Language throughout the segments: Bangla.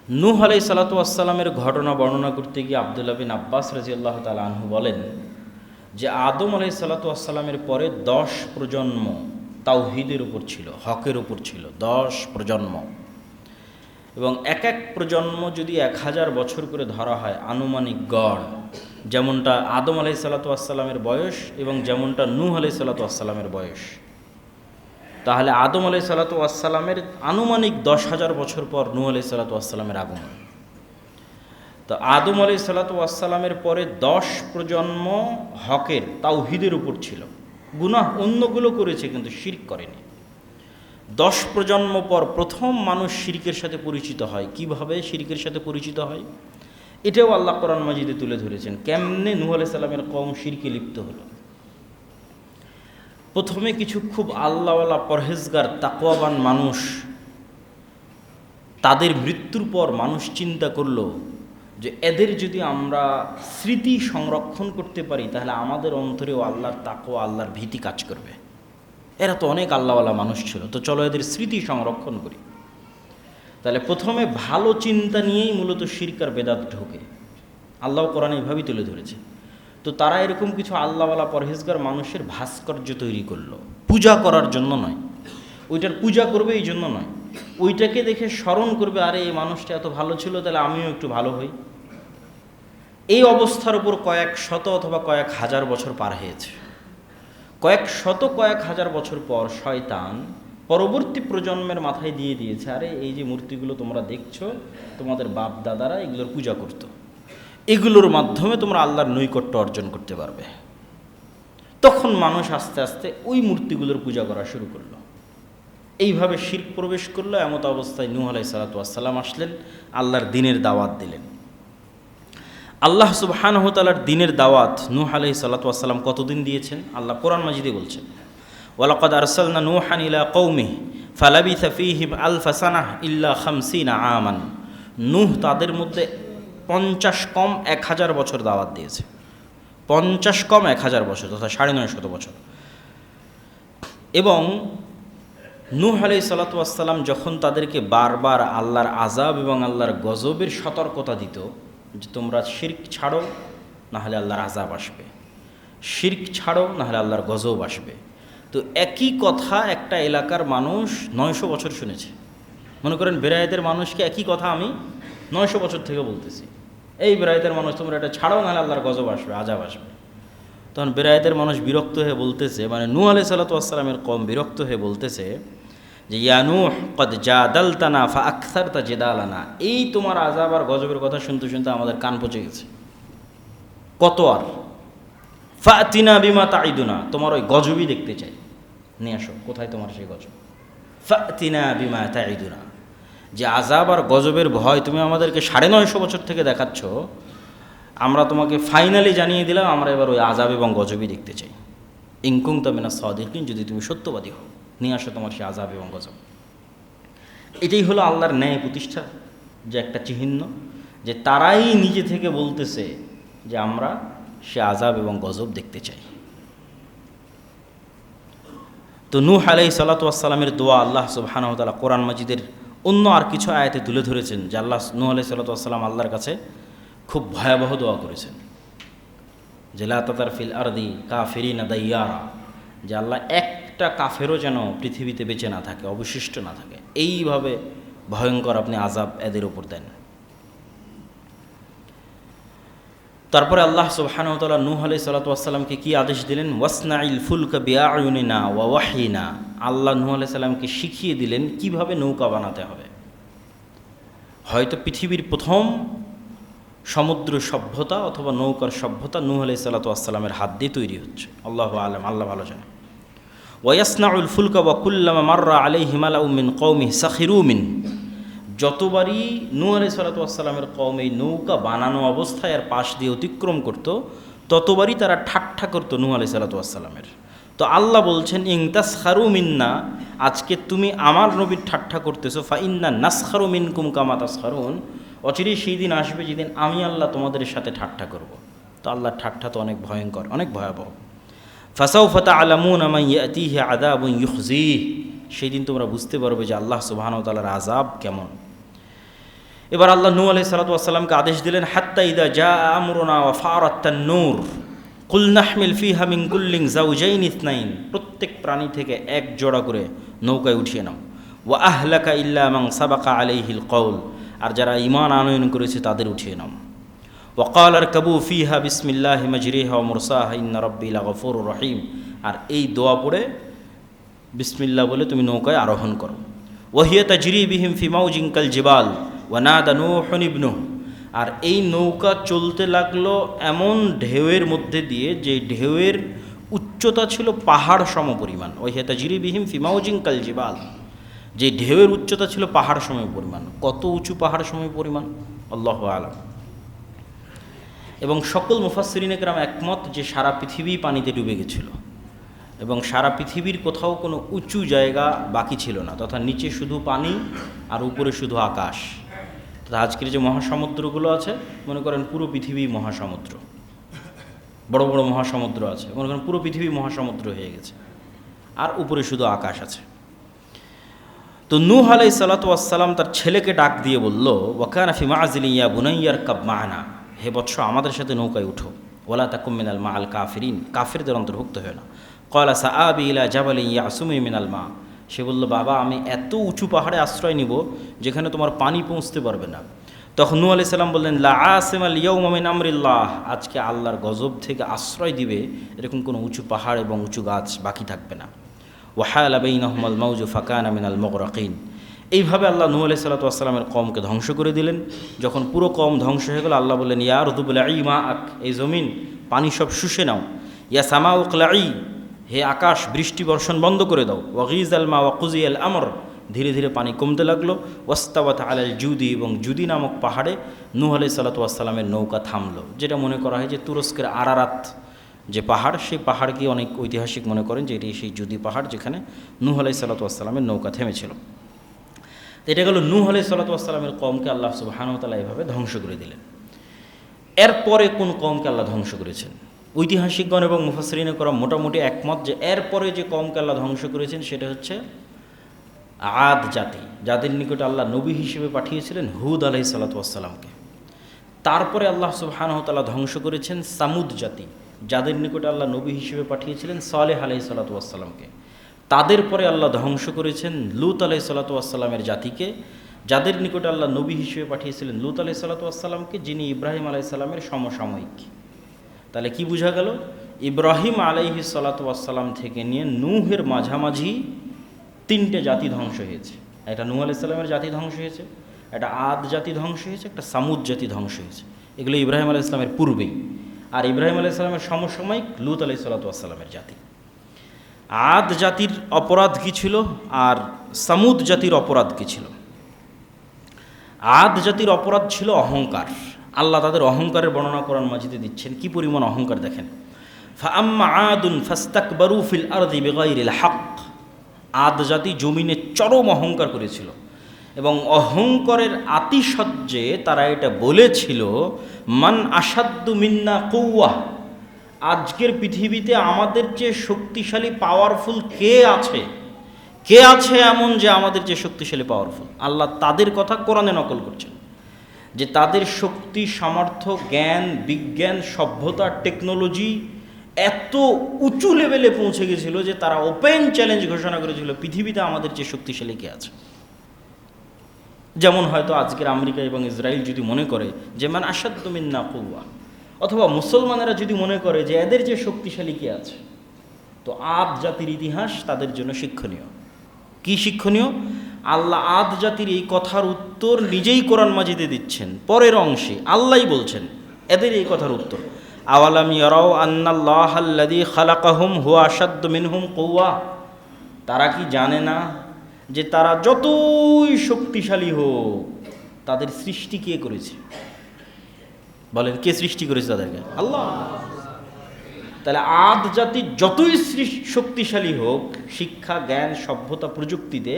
নূহ আলাইহিস সালাতু ওয়াস সালামের ঘটনা বর্ণনা করতে গিয়ে আব্দুল্লাহ বিন আব্বাস রাদিয়াল্লাহু তাআলা আনহু বলেন যে আদম আলাইহিস সালাতু ওয়াস সালামের পরে 10 প্রজন্ম তাওহীদের উপর ছিল, হকের উপর ছিল, 10 প্রজন্ম। এবং এক এক প্রজন্ম যদি 1000 বছর করে ধরা হয় আনুমানিক গড়, যেমনটা আদম আলাইহিস সালাতু ওয়াস সালামের বয়স এবং যেমনটা নূহ আলাইহিস সালাতু ওয়াস সালামের বয়স, তাহলে আদম আলাইহিস সালাতু ওয়াস সালামের আনুমানিক 10,000 বছর পর নূহ আলাইহিস সালাতু ওয়াস সালামের আগমন। তো আদম আলাইহিস সালাতু ওয়াস সালামের পরে 10 প্রজন্ম হকের তাওহীদের উপর ছিল। গুনাহ অন্যগুলো করেছে কিন্তু শিরক করেনি। 10 প্রজন্ম পর প্রথম মানুষ শিরকের সাথে পরিচিত হয়। কিভাবে শিরকের সাথে পরিচিত হয় এটাও আল্লাহ কোরআন মাজিদে তুলে ধরেছেন। কেমনে নূহ আলাইহিস সালামের কওম শিরকে লিপ্ত হলো। প্রথমে কিছু খুব আল্লাহওয়ালা পরহেজগার তাকওয়াবান মানুষ, তাদের মৃত্যুর পর মানুষ চিন্তা করলো যে এদের যদি আমরা স্মৃতি সংরক্ষণ করতে পারি তাহলে আমাদের অন্তরেও আল্লাহর তাকওয়া, আল্লাহর ভীতি কাজ করবে। এরা তো অনেক আল্লাহওয়ালা মানুষ ছিল, তো চলো এদের স্মৃতি সংরক্ষণ করি। তাহলে প্রথমে ভালো চিন্তা নিয়েই মূলত শিরক আর বেদাত ঢোকে। আল্লাহ কোরআনে এইভাবেই তুলে ধরেছে। তো তারা এরকম কিছু আল্লাহওয়ালা পরহেজগার মানুষের ভাস্কর্য তৈরি করলো, পূজা করার জন্য নয়, ওইটার পূজা করবে এই জন্য নয়, ওইটাকে দেখে স্মরণ করবে, আরে এই মানুষটা এত ভালো ছিল, তাহলে আমিও একটু ভালো হই। এই অবস্থার উপর কয়েক শত অথবা কয়েক হাজার বছর পার হয়েছে। কয়েক শত কয়েক হাজার বছর পর শয়তান পরবর্তী প্রজন্মের মাথায় দিয়ে দিয়েছে, আরে এই যে মূর্তিগুলো তোমরা দেখছো, তোমাদের বাপ দাদারা এগুলোর পূজা করত, এগুলোর মাধ্যমে তোমরা আল্লাহর নৈকট্য অর্জন করতে পারবে। তখন মানুষ আস্তে আস্তে ওই মূর্তিগুলোর পূজা করা শুরু করলো। এইভাবে শিরক প্রবেশ করলো। এমত অবস্থায় নূহ আলাইহিস সালাতু ওয়াস সালাম আসলেন, আল্লাহর দ্বীনের দাওয়াত দিলেন। আল্লাহ সুবহানাহু ওয়া তাআলার দ্বীনের দাওয়াত নূহ আলাইহিস সালাতু ওয়াস সালাম কতদিন দিয়েছেন? আল্লাহ কোরআন মাজিদে বলছেন, ওয়ালাকাদ আরসালনা নূহান ইলা কওমিহি ফালাবিসা ফীহিম আলফা সানাহ ইল্লা 50 আমান। নূহ তাদের মধ্যে 50 কম 1000 বছর দাওয়াত দিয়েছে। 50 কম 1000 বছর, তথা 950 বছর। এবং নূহ আলাইহিস সালাতু ওয়াস সালাম যখন তাদেরকে বারবার আল্লাহর আযাব এবং আল্লাহর গজবের সতর্কতা দিত যে তোমরা শিরক ছাড়ো না হলে আল্লাহর আযাব আসবে, শিরক ছাড়ো না হলে আল্লাহর গজব আসবে। তো একই কথা একটা এলাকার মানুষ 900 বছর শুনেছে। মনে করেন বেরায়েতের মানুষকে একই কথা আমি 900 বছর থেকে বলতেছি, এই বেরায়েতের মানুষ তোমরা এটা ছাড়ো না হলে আল্লাহর গজব আসবে, আযাব আসবে। তখন বেরায়েতের মানুষ বিরক্ত হয়ে বলতেছে, মানে নূহ আলাইহিস সালাতু ওয়াস সালামের কওম বিরক্ত হয়ে বলতেছে যে ইয়া নূহ কদ জাদালতানা ফাআকসারতা জিদালানা। এই তোমার আযাব আর গজবের কথা শুনতে শুনতে আমাদের কান পচে গেছে, কত আর। ফাতিনা বিমা তাইদুনা, তোমার ওই গজবই দেখতে চাই, নিয়ে আসো, কোথায় তোমার সেই গজব। ফাতিনা বিমা তাইদুনা, যে আযাব আর গজবের ভয় তুমি আমাদেরকে 950 বছর থেকে দেখাচ্ছ, আমরা তোমাকে ফাইনালি জানিয়ে দিলাম আমরা এবার ওই আযাব এবং গজবই দেখতে চাই। ইন কুনতা মিনাস সাদিকিন, যদি তুমি সত্যবাদী হও, নিয়ে আসো তোমার সেই আযাব এবং গজব। এটাই হলো আল্লাহর ন্যায় প্রতিষ্ঠা যে একটা চিহ্ন, যে তারাই নিজে থেকে বলতেছে যে আমরা সে আযাব এবং গজব দেখতে চাই। তো নূহ আলাইহিস সালাতু ওয়াস সালামের দোয়া আল্লাহ সুবহানাহু ওয়া তাআলা কোরআন মাজিদের অন্য আর কিছু আয়াতে তুলে ধরেছেন যে আল্লাহ নূহ আলাইহিস সালাতু ওয়াস সালাম আল্লাহর কাছে খুব ভয়াবহ দোয়া করেছেন, যে লা তাযার ফিল আরদি কাফিরিনা দাইয়ারা, যে আল্লাহ একটা কাফেরও যেন পৃথিবীতে বেঁচে না থাকে, অবশিষ্ট না থাকে, এইভাবে ভয়ঙ্কর আপনি আযাব এদের উপর দেন। তারপরে আল্লাহ সুবহানাহু ওয়া তাআলা নূহ আলাইহিস সালাতু ওয়াস সালামকে কি আদেশ দিলেন? ওয়াসনাইল ফুলকা বিআয়ুনিনা ওয়া ওয়াহয়িনা। আল্লাহ নূহ আলাইহিস সালামকে শিখিয়ে দিলেন কিভাবে নৌকা বানাতে হবে। হয়তো পৃথিবীর প্রথম সমুদ্র সভ্যতা অথবা নৌকার সভ্যতা নূহ আলাইহিস সালাতু ওয়াস সালামের হাত দিয়ে তৈরি হচ্ছে, আল্লাহু আ'লাম, আল্লাহ ভালো জানে। ওয়াসনাউল ফুলকা ওয়া কুল্লামা মাররা আলাইহি মালাউ মিন কওমিহি সাখিরু মিন। যতবারই নূহ আলাইহিস সালাতু ওয়াস সালামের কওম এই নৌকা বানানো অবস্থায় আর পাশ দিয়ে অতিক্রম করত, ততবারই তারা ঠাট্টা করতো নূহ আলাইহিস সালাতু ওয়াস সালামের। তো আল্লাহ বলছেন ইন তাসখারু মিন্না, আজকে তুমি আমার নবীর ঠাট্টা করতেছো, ফা ইন্না নাসখারু মিনকুম কামা তাসখারুন, অচিরেই সেই দিন আসবে যেদিন আমি আল্লাহ তোমাদের সাথে ঠাট্টা করব। তো আল্লাহর ঠাট্টা তো অনেক ভয়ঙ্কর, অনেক ভয়াবহ। ফাসাউফা তা'লামুনা মান ইয়াতিহি আযাবুন ইউখজিহ, সেই দিন তোমরা বুঝতে পারবে যে আল্লাহ সুবহানাহু ওয়া তাআলার আযাব কেমন। এবার আল্লাহ নূহ আলাইহিস সালাতু ওয়াস সালামকে আদেশ দিলেন, হাত্তা ইদা জা আমরুনা ওয়া ফারাত তান্নূর কুল নাহমিল ফিহা মিন কুল্লিন যাওজাইন ইসনাইন, প্রত্যেক প্রাণী থেকে এক জোড়া করে নৌকায় উঠিয়ে নাও। ওয়া আহলাকা ইল্লা মান সাবাকা আলাইহিল কওল, আর যারা ঈমান আনয়ন করেছে তাদের উঠিয়ে নাও। ওয়া ক্বাল আরকাবু ফিহা বিসমিল্লাহি মাজরিহা ওয়া মুরসাহা ইন্না রাব্বি লাগফুরুর রহিম, আর এই দোয়া পড়ে বিসমিল্লাহ বলে তুমি নৌকায় আরোহণ করো। ওয়া হিয়া তাজরি বিহিম ফি মাউজিন কাল জিবাল ওয়া নাদা নূহুন ইবনুহু, আর এই নৌকা চলতে লাগলো এমন ঢেউয়ের মধ্যে দিয়ে যে ঢেউয়ের উচ্চতা ছিল পাহাড় সমপরিমাণ। ওয়া হিয়া তাজরি বিহিম ফি মাউজিন কাল জিবাল, যে ঢেউয়ের উচ্চতা ছিল পাহাড় সম পরিমাণ। কত উঁচু পাহাড় সম পরিমাণ আল্লাহু আলাম। এবং সকল মুফাসসিরিন কেরাম একমত যে সারা পৃথিবী পানিতে ডুবে গেছিল এবং সারা পৃথিবীর কোথাও কোনো উঁচু জায়গা বাকি ছিল না, তথা নিচে শুধু পানি আর উপরে শুধু আকাশ। তথা আজকের যে মহাসমুদ্রগুলো আছে, মনে করেন পুরো পৃথিবী মহাসমুদ্র, বড় বড় মহাসমুদ্র আছে, মনে করেন পুরো পৃথিবী মহাসমুদ্র হয়ে গেছে, আর উপরে শুধু আকাশ আছে। তো নূহ আলাইহিস সালাতু ওয়াস সালাম তার ছেলেকে ডাক দিয়ে বলল, ওয়া কানা ফি মা'জিলিন ইয়া বুনাইয়া আরকাব মা'না, হে বৎস আমাদের সাথে নৌকায় উঠো। ওয়ালা তাকুম মিনাল মা'আল কাফিরিন, কাফিরদের অন্তর্ভুক্ত হয় না। ক্বালা সাআবি ইলা জাবালিন ইয়াসুমি মিনাল মা, সে বলল, বাবা আমি এত উঁচু পাহাড়ে আশ্রয় নিব যেখানে তোমার পানি পৌঁছতে পারবে না। তখন নূহ আলাইহিস সালাম বললেন, লা আসিমাল ইয়াউমা মিন আমরিল্লাহ, আজকে আল্লাহর গজব থেকে আশ্রয় দিবে এরকম কোনো উঁচু পাহাড় এবং উঁচু গাছ বাকি থাকবে না। ওয়াহালা বাইনাহুমাল মাউজু ফাকানা মিনাল মুগরাকিন, এইভাবে আল্লাহ নূহ আলাইহিস সালাতু ওয়াস সালামের কওমকে ধ্বংস করে দিলেন। যখন পুরো কওম ধ্বংস হয়ে গেল, আল্লাহ বললেন, ইয়া আরদু বলঈ মাআক, এই জমিন পানি সব শুষে নাও। ইয়া সামাউ ক্লাঈ, হে আকাশ বৃষ্টি বর্ষণ বন্ধ করে দাও। ওয়াগিজাল মা ওয়াকুজিয়াল আমর, ধীরে ধীরে পানি কমতে লাগলো। ওয়াস্তাওয়াত আলাল জুদি, এবং জুদি নামক পাহাড়ে নূহ আলাইহিস সালাতু ওয়াস সালামের নৌকা থামলো। যেটা মনে করা হয় যে তুরস্কের আরারাত যে পাহাড়, সেই পাহাড়কে অনেক ঐতিহাসিক মনে করেন যে এটি সেই জুদি পাহাড় যেখানে নূহ আলাইহিস সালাতু ওয়াস সালামের নৌকা থেমেছিল। এটা গেল নূহ আলাইহিস সালাতু ওয়াস সালামের কওমকে আল্লাহ সুবহানাহু ওয়া তাআলা এভাবে ধ্বংস করে দিলেন। এরপরে কোন কওমকে আল্লাহ ধ্বংস করেছেন? ঐতিহাসিকগণ এবং মুফাসসিরিনে করা মোটামুটি একমত যে এরপরে যে কওমকে আল্লাহ ধ্বংস করেছেন সেটা হচ্ছে আদ জাতি, যাদের নিকটে আল্লাহ নবী হিসেবে পাঠিয়েছিলেন হুদ আলাইহিস সালাতু ওয়াস সালামকে। তারপরে আল্লাহ সুবহানাহু ওয়া তাআলা ধ্বংস করেছেন সামুদ জাতি, যাদের নিকটে আল্লাহ নবী হিসেবে পাঠিয়েছিলেন সালেহ আলাইহিস সালাতু ওয়াস সালামকে। তাদের পরে আল্লাহ ধ্বংস করেছেন লূত আলাইহিস সালাতু ওয়াস সালামের জাতিকে, যাদের নিকটে আল্লাহ নবী হিসেবে পাঠিয়েছিলেন লূত আলাইহিস সালাতু ওয়াস সালামকে, যিনি ইব্রাহিম আলাইহিস সালামের সমসাময়িক। তাহলে কি বোঝা গেল? ইব্রাহিম আলাইহিস সালাতু ওয়াস সালাম থেকে নিয়ে নূহের মাঝামাঝি তিনটে জাতি ধ্বংস হয়েছে। একটা নূহ আলাইহিস সালামের জাতি ধ্বংস হয়েছে, একটা আদ জাতি ধ্বংস হয়েছে, একটা সামুদ জাতি ধ্বংস হয়েছে। এগুলো ইব্রাহিম আলাইহিস সালামের পূর্বেই। আর ইব্রাহিম আলাইহিস সালামের সমসাময়িক লূত আলাইহিস সালাতু ওয়াস সালামের জাতি। আদ জাতির অপরাধ কী ছিল আর সামুদ জাতির অপরাধ কী ছিল? আদ জাতির অপরাধ ছিল অহংকার। আল্লাহ তাদের অহংকারের বর্ণনা কোরআন মাজিদে দিচ্ছেন, কি পরিমাণ অহংকার দেখেন। ফাআম্মা আদুন ফাস্তাকবারু ফিল আরদি বিগাইরিল হক, আদ জাতি জমিনে চরম অহংকার করেছিল এবং অহংকারের আতিশয্যে তারা এটা বলেছিল, মান আসাদ্দু মিন্না কুওয়া, আজকের পৃথিবীতে আমাদের চেয়ে শক্তিশালী পাওয়ারফুল কে আছে? কে আছে এমন যে আমাদের চেয়ে শক্তিশালী পাওয়ারফুল? আল্লাহ তাদের কথা কোরআনে নকল করছেন যে তাদের শক্তি, সামর্থ্য, জ্ঞান, বিজ্ঞান, সভ্যতা, টেকনোলজি এত উঁচু লেভেলে পৌঁছে গেছিল যে তারা ওপেন চ্যালেঞ্জ ঘোষণা করেছিল, পৃথিবীতে আমাদের চেয়ে শক্তিশালী কে আছে? যেমন হয়তো আজকের আমেরিকা এবং ইসরায়েল যদি মনে করে যে মান আসাদ্দু মিন্না কুওয়া, অথবা মুসলমানেরা যদি মনে করে যে এদের যে শক্তিশালী কে আছে, তো আদ জাতির ইতিহাস তাদের জন্য শিক্ষণীয়। কি শিক্ষণীয়? আল্লাহ আদ জাতির এই কথার উত্তর নিজেই কোরআন মাজিদে দিচ্ছেন। পরের অংশে আল্লাহই বলছেন এদের এই কথার উত্তর, আওয়ালাম ইয়ারাউ আন্নাল্লাহাল্লাযী খালাকাহুম হুয়া আশাদ্দু মিনহুম কুওয়া, তারা কি জানে না যে তারা যতই শক্তিশালী হোক তাদের সৃষ্টি কে করেছে? বলেন, কে সৃষ্টি করেছে তাদেরকে? আল্লাহ। তাহলে আদ জাতি যতই শক্তিশালী হোক শিক্ষা, জ্ঞান, সভ্যতা, প্রযুক্তিতে,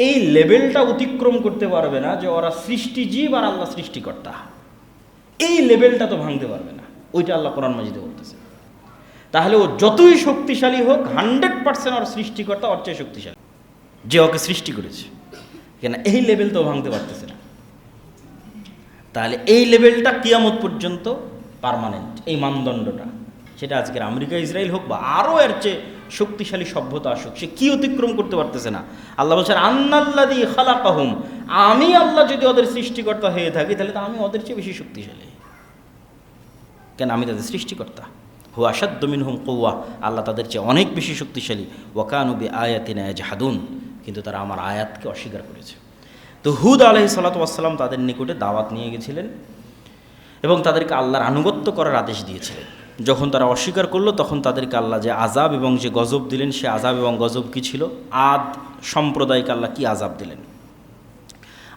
এই লেভেলটা অতিক্রম করতে পারবে না যে ওরা সৃষ্টিজীব আর আল্লাহ সৃষ্টিকর্তা। এই লেভেলটা তো ভাঙতে পারবে না, ওইটা আল্লাহ কোরআন মাজিদে বলতেছে। তাহলে ও যতই শক্তিশালী হোক 100% ওর সৃষ্টিকর্তা ওর চেয়ে শক্তিশালী, যে ওকে সৃষ্টি করেছে। কেন এই লেভেল তো ভাঙতে পারতেছে না। তাহলে এই লেভেলটা কিয়ামত পর্যন্ত পার্মানেন্ট, এই মানদণ্ডটা। সেটা আজকের আমেরিকা ইসরায়েল হোক বা আরও এর চেয়ে শক্তিশালী সভ্যতা আসুক, সে কি অতিক্রম করতে পারতেছে না। আল্লাহ বলছেন আন্নাল্লাযী খালাকাহুম, আমি আল্লাহ যদি ওদের সৃষ্টিকর্তা হয়ে থাকি তাহলে তো আমি ওদের চেয়ে বেশি শক্তিশালী। কেন? আমি তাদের সৃষ্টিকর্তা। হুয়া আশাদ্দু মিনহুম কুওয়া, আল্লাহ তাদের চেয়ে অনেক বেশি শক্তিশালী। ওয়া কানু বিআয়াতিনা ইয়াজহাদুন, কিন্তু তারা আমার আয়াতকে অস্বীকার করেছে। তো হুদ আলাইহিস সালাতু ওয়াস সালাম তাদের নিকটে দাওয়াত নিয়ে গেছিলেন এবং তাদেরকে আল্লাহর আনুগত্য করার আদেশ দিয়েছিলেন। যখন তারা অস্বীকার করলো তখন তাদেরকে আল্লাহ যে আযাব এবং যে গজব দিলেন, সে আযাব এবং গজব কী ছিল? আদ সম্প্রদায়কে আল্লাহ কী আযাব দিলেন?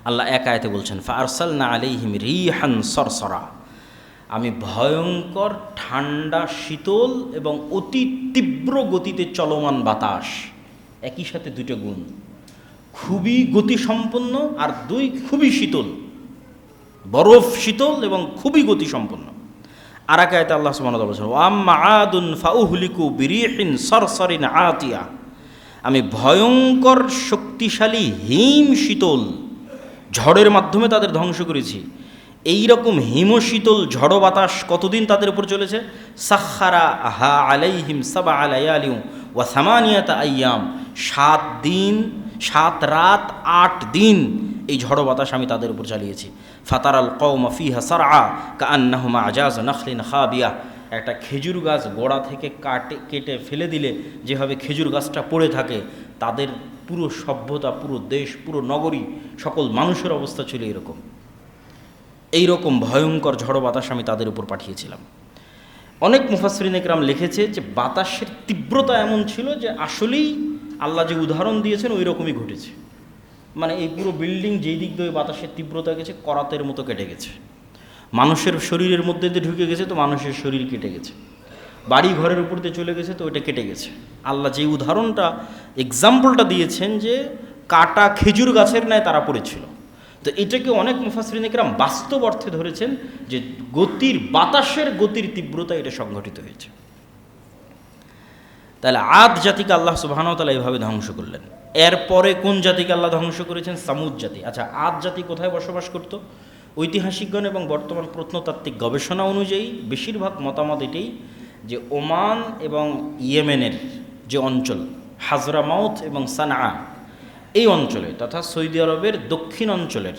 আল্লাহ এক আয়াতে বলছেন ফাআরসালনা আলাইহিম রিহান সরসরা, আমি ভয়ঙ্কর ঠান্ডা, শীতল এবং অতি তীব্র গতিতে চলমান বাতাস, একই সাথে দুটো গুণ, খুবই গতিসম্পন্ন আর দুই খুবই শীতল, বরফ শীতল এবং খুবই গতিসম্পন্ন। আর এক আয়াতে আল্লাহ সুবহানাহু ওয়া তাআলা বলেছেন ওয়াম্মা আদুন ফাউহলিকু বিরিহিন সরসরিন আতিয়া, আমি ভয়ঙ্কর শক্তিশালী হিম শীতল ঝড়ের মাধ্যমে তাদের ধ্বংস করেছি। এই রকম হিমশীতল ঝড়ো বাতাস কতদিন তাদের উপর চলেছে? সাখারা হা আলাইহিম সাবা আলায়ালিউ ওয়া সামানিয়াতা আইয়াম, 7 দিন 7 রাত 8 দিন এই ঝড়ো বাতাস আমি তাদের উপর চালিয়েছি। ফাতারাল কওমা ফিহা সারআ কাআন্নাহুম আজাজ নাখলিন খাবিয়া, একটা খেজুর গাছ গোড়া থেকে কেটে ফেলে দিলে যেভাবে খেজুর গাছটা পড়ে থাকে, তাদের পুরো সভ্যতা, পুরো দেশ, পুরো নগরী, সকল মানুষের অবস্থা ছিল এরকম। এইরকম ভয়ঙ্কর ঝড়ো বাতাস আমি তাদের উপর পাঠিয়েছিলাম। অনেক মুফাসসিরিন ইকরাম লিখেছে যে বাতাসের তীব্রতা এমন ছিল যে আসলেই আল্লাহ যে উদাহরণ দিয়েছেন ওই রকমই ঘটেছে। মানে এই পুরো বিল্ডিং যেই দিক দিয়ে বাতাসের তীব্রতা গেছে, করাতের মতো কেটে গেছে। মানুষের শরীরের মধ্যে দিয়ে ঢুকে গেছে তো মানুষের শরীর কেটে গেছে, বাড়ি ঘরের উপর দিয়ে চলে গেছে তো ওইটা কেটে গেছে। আল্লাহ যে উদাহরণটা, এক্সাম্পলটা দিয়েছেন যে কাটা খেজুর গাছের ন্যায় তারা পড়েছিল। তো এটাকে অনেক মুফাসসিরিন ইকরাম বাস্তব অর্থে ধরেছেন যে গতির, বাতাসের গতির তীব্রতা এটা সংঘটিত হয়েছে। তাহলে আদ জাতিকে আল্লাহ সুবহানাহু ওয়া তাআলা এইভাবে ধ্বংস করলেন। এরপরে কোন জাতিকে আল্লাহ ধ্বংস করেছেন? সামুদ জাতি। আচ্ছা, আদ জাতি কোথায় বসবাস করত? ঐতিহাসিকগণ এবং বর্তমান প্রত্নতাত্ত্বিক গবেষণা অনুযায়ী বেশিরভাগ মতামত এটাই যে ওমান এবং ইয়েমেনের যে অঞ্চল, হাজরামাউত এবং সানআ, এই অঞ্চলে তথা সৌদি আরবের দক্ষিণ অঞ্চলের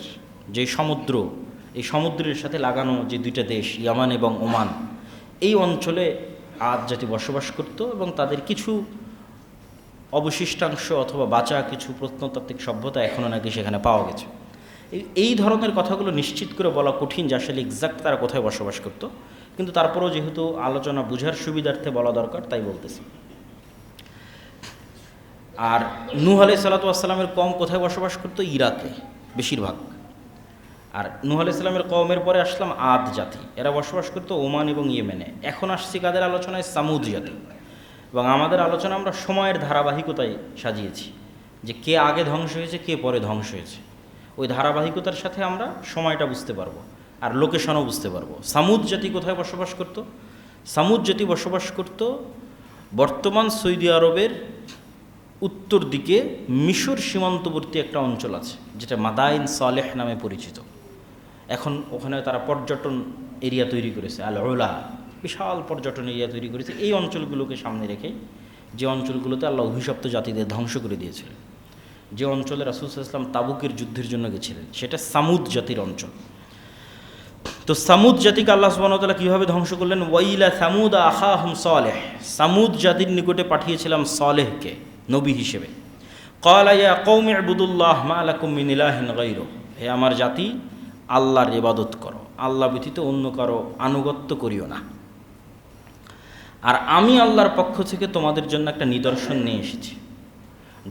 যে সমুদ্র, এই সমুদ্রের সাথে লাগানো যে দুইটা দেশ ইয়ামান এবং ওমান, এই অঞ্চলে আদ জাতি বসবাস করত এবং তাদের কিছু অবশিষ্টাংশ অথবা বাঁচা কিছু প্রত্নতাত্ত্বিক সভ্যতা এখনও নাকি সেখানে পাওয়া গেছে। এই ধরনের কথাগুলো নিশ্চিত করে বলা কঠিন যে আসলে এক্সাক্ট তারা কোথায় বসবাস করত, কিন্তু তারপরেও যেহেতু আলোচনা বোঝার সুবিধার্থে বলা দরকার তাই বলতেছি। আর নূহ আলাইহিস সালাতু ওয়াস সালামের কওম কোথায় বসবাস করত? ইরাকে বেশিরভাগ। আর নূহ আলাইহিস সালামের কওমের পরে আসলাম আদ জাতি, এরা বসবাস করত ওমান এবং ইয়েমেনে। এখন আসছি কাদের আলোচনায়? সামুদ জাতি। এবং আমাদের আলোচনা আমরা সময়ের ধারাবাহিকতায় সাজিয়েছি যে কে আগে ধ্বংস হয়েছে, কে পরে ধ্বংস হয়েছে। ওই ধারাবাহিকতার সাথে আমরা সময়টা বুঝতে পারবো আর লোকেশনও বুঝতে পারবো। সামুদ জাতি কোথায় বসবাস করত? সামুদ জাতি বসবাস করত বর্তমান সৌদি আরবের উত্তর দিকে মিশর সীমান্তবর্তী একটা অঞ্চল আছে যেটা মাদাইন সালেহ নামে পরিচিত। এখন ওখানে তারা পর্যটন এরিয়া তৈরি করেছে, আল উলা, বিশাল পর্যটন এরিয়া তৈরি করেছে। এই অঞ্চলগুলোকে সামনে রেখে, যে অঞ্চলগুলোতে আল্লাহ অভিশপ্ত জাতিদের ধ্বংস করে দিয়েছিলেন, যে অঞ্চলে রাসূল সাল্লাল্লাহু আলাইহি ওয়াসাল্লাম তাবুকের যুদ্ধের জন্য গেছিলেন, সেটা সামুদ জাতির অঞ্চল। তো সামুদ জাতিকে আল্লাহ সুবহানাহু ওয়া তাআলা কীভাবে ধ্বংস করলেন? ওয়াইলা সামুদ আখাহুম সালেহ, সামুদ জাতির নিকটে পাঠিয়েছিলাম সালেহকে নবী হিসেবে। ক্বালা ইয়া কওমি ইবুদুল্লাহ মা লাকুম মিন ইলাহিন গায়রু, হে আমার জাতি, আল্লাহর ইবাদত করো, আল্লাহ ব্যতীত অন্য কারো আনুগত্য করিও না। আর আমি আল্লাহর পক্ষ থেকে তোমাদের জন্য একটা নিদর্শন নিয়ে এসেছি।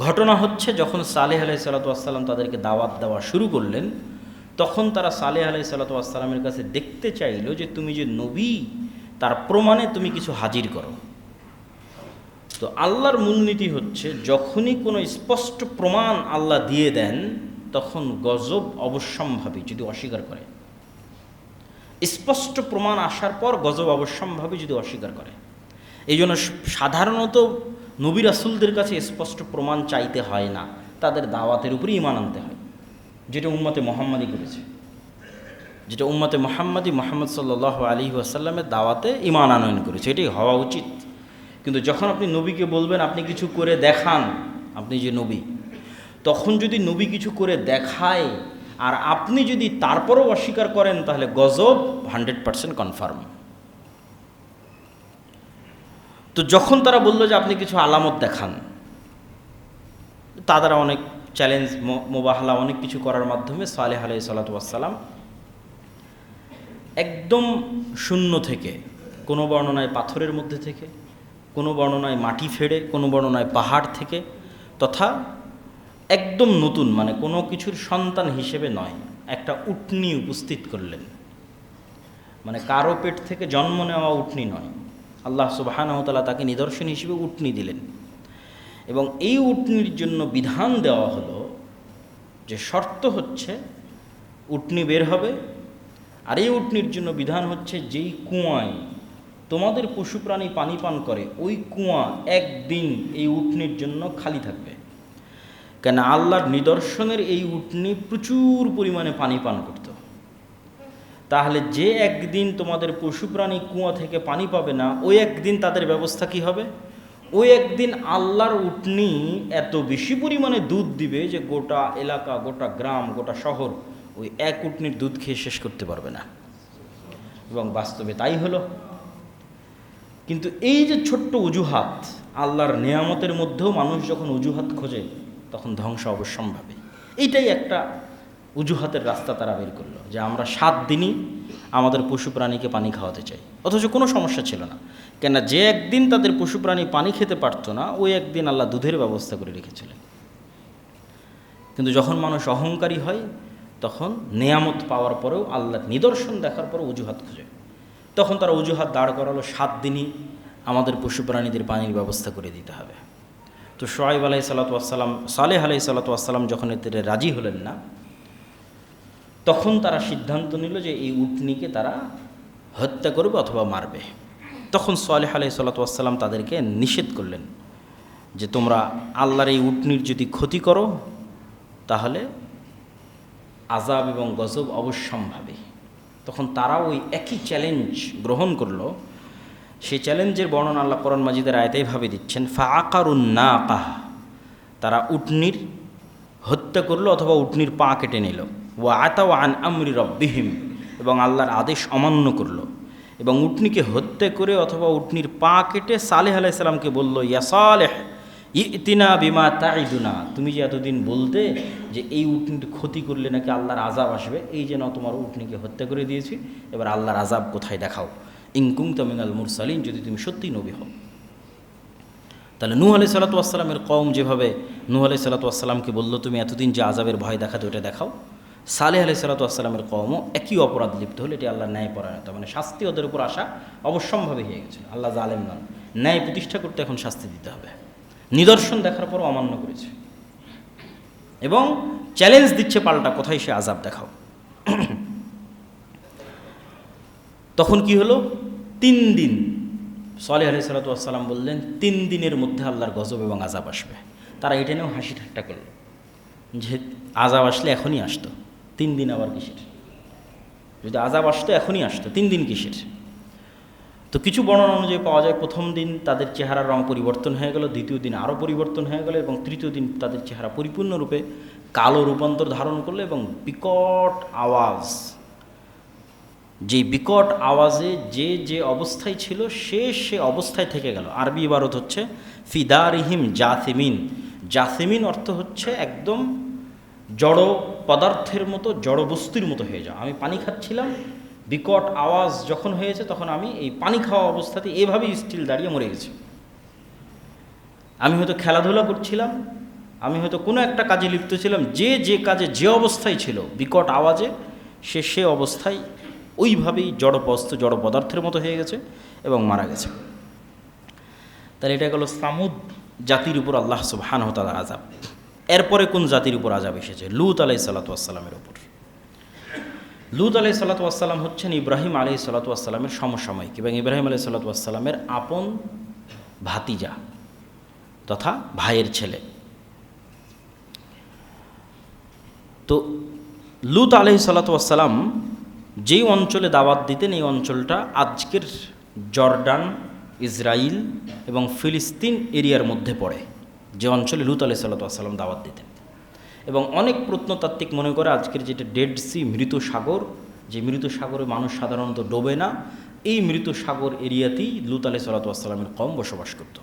ঘটনা হচ্ছে যখন সালেহ আলাইহিস সালাতু ওয়াস সালাম তাদেরকে দাওয়াত দেওয়া শুরু করলেন, তখন তারা সালেহ আলাইহিস সালাতু ওয়াস সালামের কাছে দেখতে চাইল যে তুমি যে নবী তার প্রমাণে তুমি কিছু হাজির করো। তো আল্লাহর মূলনীতি হচ্ছে যখনই কোনো স্পষ্ট প্রমাণ আল্লাহ দিয়ে দেন তখন গজব অবশ্যম্ভাবী যদি অস্বীকার করে। স্পষ্ট প্রমাণ আসার পর গজব অবশ্যম্ভাবী যদি অস্বীকার করে। এই জন্য সাধারণত নবী রাসূলদের কাছে স্পষ্ট প্রমাণ চাইতে হয় না, তাদের দাওয়াতের উপরই ঈমান আনতে হয়, যেটা উম্মতে মুহাম্মাদি করেছে। যেটা উম্মতে মোহাম্মদ সাল্লাল্লাহু আলাইহি ওয়াসাল্লামের দাওয়াতে ঈমান আনয়ন করেছে, এটাই হওয়া উচিত। কিন্তু যখন আপনি নবীকে বলবেন আপনি কিছু করে দেখান, আপনি যে নবী, তখন যদি নবী কিছু করে দেখায় আর আপনি যদি তারপরও অস্বীকার করেন, তাহলে গজব 100% কনফার্ম। তো যখন তারা বলল যে আপনি কিছু আলামত দেখান, তারা অনেক চ্যালেঞ্জ মোবাহলা অনেক কিছু করার মাধ্যমে সালেহ আলাইহিস সালাতু ওয়াস সালাম একদম শূন্য থেকে, কোনো বর্ণনায় পাথরের মধ্যে থেকে, কোনো বর্ণনায় মাটি ফেড়ে, কোনো বর্ণনায় পাহাড় থেকে, তথা একদম নতুন, মানে কোনো কিছুর সন্তান হিসেবে নয়, একটা উটনি উপস্থিত করলেন। মানে কারো পেট থেকে জন্ম নেওয়া উটনি নয়, আল্লাহ সুবহানাহু ওয়া তাআলা তাকে নিদর্শন হিসেবে উটনি দিলেন। এবং এই উটনির জন্য বিধান দেওয়া হলো যে শর্ত হচ্ছে উটনি বের হবে, আর এই উটনির জন্য বিধান হচ্ছে যেই কুয়ায় তোমাদের পশু প্রাণী পানি পান করে ওই কুয়া একদিন এই উটনির জন্য খালি থাকবে। কেন আল্লাহর নিদর্শনের এই উটনি প্রচুর পরিমাণে পানি পান করত। তাহলে যে একদিন তোমাদের পশু প্রাণী কুয়া থেকে পানি পাবে না, ওই একদিন তাদের ব্যবস্থা কি হবে? ওই একদিন আল্লাহর উটনি এত বেশি পরিমাণে দুধ দিবে যে গোটা এলাকা, গোটা গ্রাম, গোটা শহর ওই এক উটনির দুধ খেয়ে শেষ করতে পারবে না। এবং বাস্তবে তাই হলো। কিন্তু এই যে ছোট্ট অজুহাত, আল্লাহর নেয়ামতের মধ্যেও মানুষ যখন অজুহাত খোঁজে তখন ধ্বংস অবশ্যম্ভাবী। এইটাই একটা অজুহাতের রাস্তা তারা বের করলো, যে আমরা 7 দিনই আমাদের পশু প্রাণীকে পানি খাওয়াতে চাই, অথচ কোনো সমস্যা ছিল না। কেন যে একদিন তাদের পশু প্রাণী পানি খেতে পারতো না, ওই একদিন আল্লাহ দুধের ব্যবস্থা করে রেখেছিলেন। কিন্তু যখন মানুষ অহংকারী হয়, তখন নেয়ামত পাওয়ার পরেও, আল্লাহর নিদর্শন দেখার পরেও অজুহাত খোঁজে। তখন তারা অজুহাত দাঁড় করালো 7 দিনই আমাদের পশু প্রাণীদের পানির ব্যবস্থা করে দিতে হবে। তো শুআয়ব আলাইহিস সালাতু ওয়াস সালাম, সালেহ আলাইহিস সালাতু ওয়াস সালাম যখন এতে রাজি হলেন না, তখন তারা সিদ্ধান্ত নিল যে এই উটনিকে তারা হত্যা করবে অথবা মারবে। তখন সালেহ আলাইহিস সালাতু ওয়াস সালাম তাদেরকে নিষেধ করলেন যে তোমরা আল্লাহর এই উটনির যদি ক্ষতি করো তাহলে আযাব এবং গজব অবশ্যম্ভাবী। তখন তারা ওই একই চ্যালেঞ্জ গ্রহণ করলো। সেই চ্যালেঞ্জের বর্ণনা আল্লাহ কোরআন মাজিদের আয়াতেই ভাবে দিচ্ছেন, ফাআকারুন নাকাহ, তারা উটনির হত্যা করলো অথবা উটনির পা কেটে নিল। ওয়া আতাও আন আমরি রব্বিহিম, এবং আল্লাহর আদেশ অমান্য করলো। এবং উটনিকে হত্যা করে অথবা উটনির পা কেটে সালেহ আলাইহিস সালামকে বলল, ইয়া সালেহ ইতিনা বিমা তাইদুনা, তুমি যে এতদিন বলতে যে এই উটনির ক্ষতি করলে নাকি আল্লাহর আযাব আসবে, এই যে না তোমার উটনিকে হত্যা করে দিয়েছি, এবার আল্লাহর আযাব কোথায় দেখাও, ইন কুনতা মিনাল মুরসালিন, যদি তুমি সত্যিই নবী হও। তাহলে নূহ আলাইহিস সালাতু ওয়াস সালামের কওম যেভাবে নূহ আলাইহিস সালাতু ওয়াস সালামকে বলল তুমি এতদিন যে আযাবের ভয় দেখাতে ওটা দেখাও, সালেহ আলাইহিস সালাতু ওয়াস সালামের কওমও একই অপরাধ লিপ্ত হলো। এটি আল্লাহর ন্যায়পরায়ণতা, মানে শাস্তি ওদের উপর আসা অবশ্যম্ভাবী হয়ে গেছে। আল্লাহ জালেম নন, ন্যায় প্রতিষ্ঠা করতে এখন শাস্তি দিতে হবে। নিদর্শন দেখার পরও অমান্য করেছে এবং চ্যালেঞ্জ দিচ্ছে পাল্টা, কোথায় সে আযাব দেখাও। তখন কি হলো? 3 দিন সালেহ আলাইহিস সালাতু ওয়াস সালাম বললেন 3 দিনের মধ্যে আল্লাহর গজব এবং আযাব আসবে। তারা এটা নিয়েও হাসি ঠাট্টা করল যে আযাব আসলে এখনই আসতো, 3 দিন আবার কিসের? যদি আযাব আসতো এখনই আসতো, 3 দিন কিসের? তো কিছু বর্ণনা অনুযায়ী পাওয়া যায় প্রথম দিন তাদের চেহারার রং পরিবর্তন হয়ে গেল, দ্বিতীয় দিন আরও পরিবর্তন হয়ে গেল, এবং তৃতীয় দিন তাদের চেহারা পরিপূর্ণরূপে কালো রূপান্তর ধারণ করলো। এবং বিকট আওয়াজ, যেই বিকট আওয়াজে যে যে অবস্থায় ছিল সে অবস্থায় থেকে গেল। আরবি ইবারত হচ্ছে ফিদারিহিম জাসিমিন। জাসিমিন অর্থ হচ্ছে একদম জড় পদার্থের মতো, জড় বস্তুর মতো হয়ে যাও। আমি পানি খাচ্ছিলাম, বিকট আওয়াজ যখন হয়েছে তখন আমি এই পানি খাওয়া অবস্থাতে এভাবেই স্টিল দাঁড়িয়ে মরে গেছি। আমি হয়তো খেলাধুলা করছিলাম, আমি হয়তো কোনো একটা কাজে লিপ্ত ছিলাম, যে কাজে যে অবস্থায় ছিল বিকট আওয়াজে সে অবস্থায় ওইভাবেই জড় বস্তু, জড় পদার্থের মতো হয়ে গেছে এবং মারা গেছে। তাহলে এটা গেল সামুদ জাতির উপর আল্লাহ সুবহানাহু ওয়া তাআলার আযাব। এরপরে কোন জাতির উপর আযাব এসেছে? লূত আলাইহিস সালাতু ওয়াস সালামের উপর। লূত আলাইহিস সালাতু ওয়াস সালাম হচ্ছেন ইব্রাহিম আলাইহিস সালাতু ওয়াস সালামের সমসাময়িক এবং ইব্রাহিম আলাইহিস সালাতু ওয়াস সালামের আপন ভাতিজা তথা ভাইয়ের ছেলে। তো লূত আলাইহিস সালাতু ওয়াস সালাম যেই অঞ্চলে দাওয়াত দিতেন এই অঞ্চলটা আজকের জর্ডান, ইসরায়েল এবং ফিলিস্তিন এরিয়ার মধ্যে পড়ে, যে অঞ্চলে লূত আলাইহিস সালাম দাওয়াত দিতেন। এবং অনেক প্রত্নতাত্ত্বিক মনে করে আজকের যেটা ডেড সি, মৃত সাগর, যে মৃত সাগরে মানুষ সাধারণত ডোবে না, এই মৃত সাগর এরিয়াতেই লূত আলাইহিস সালামের কওম বসবাস করত।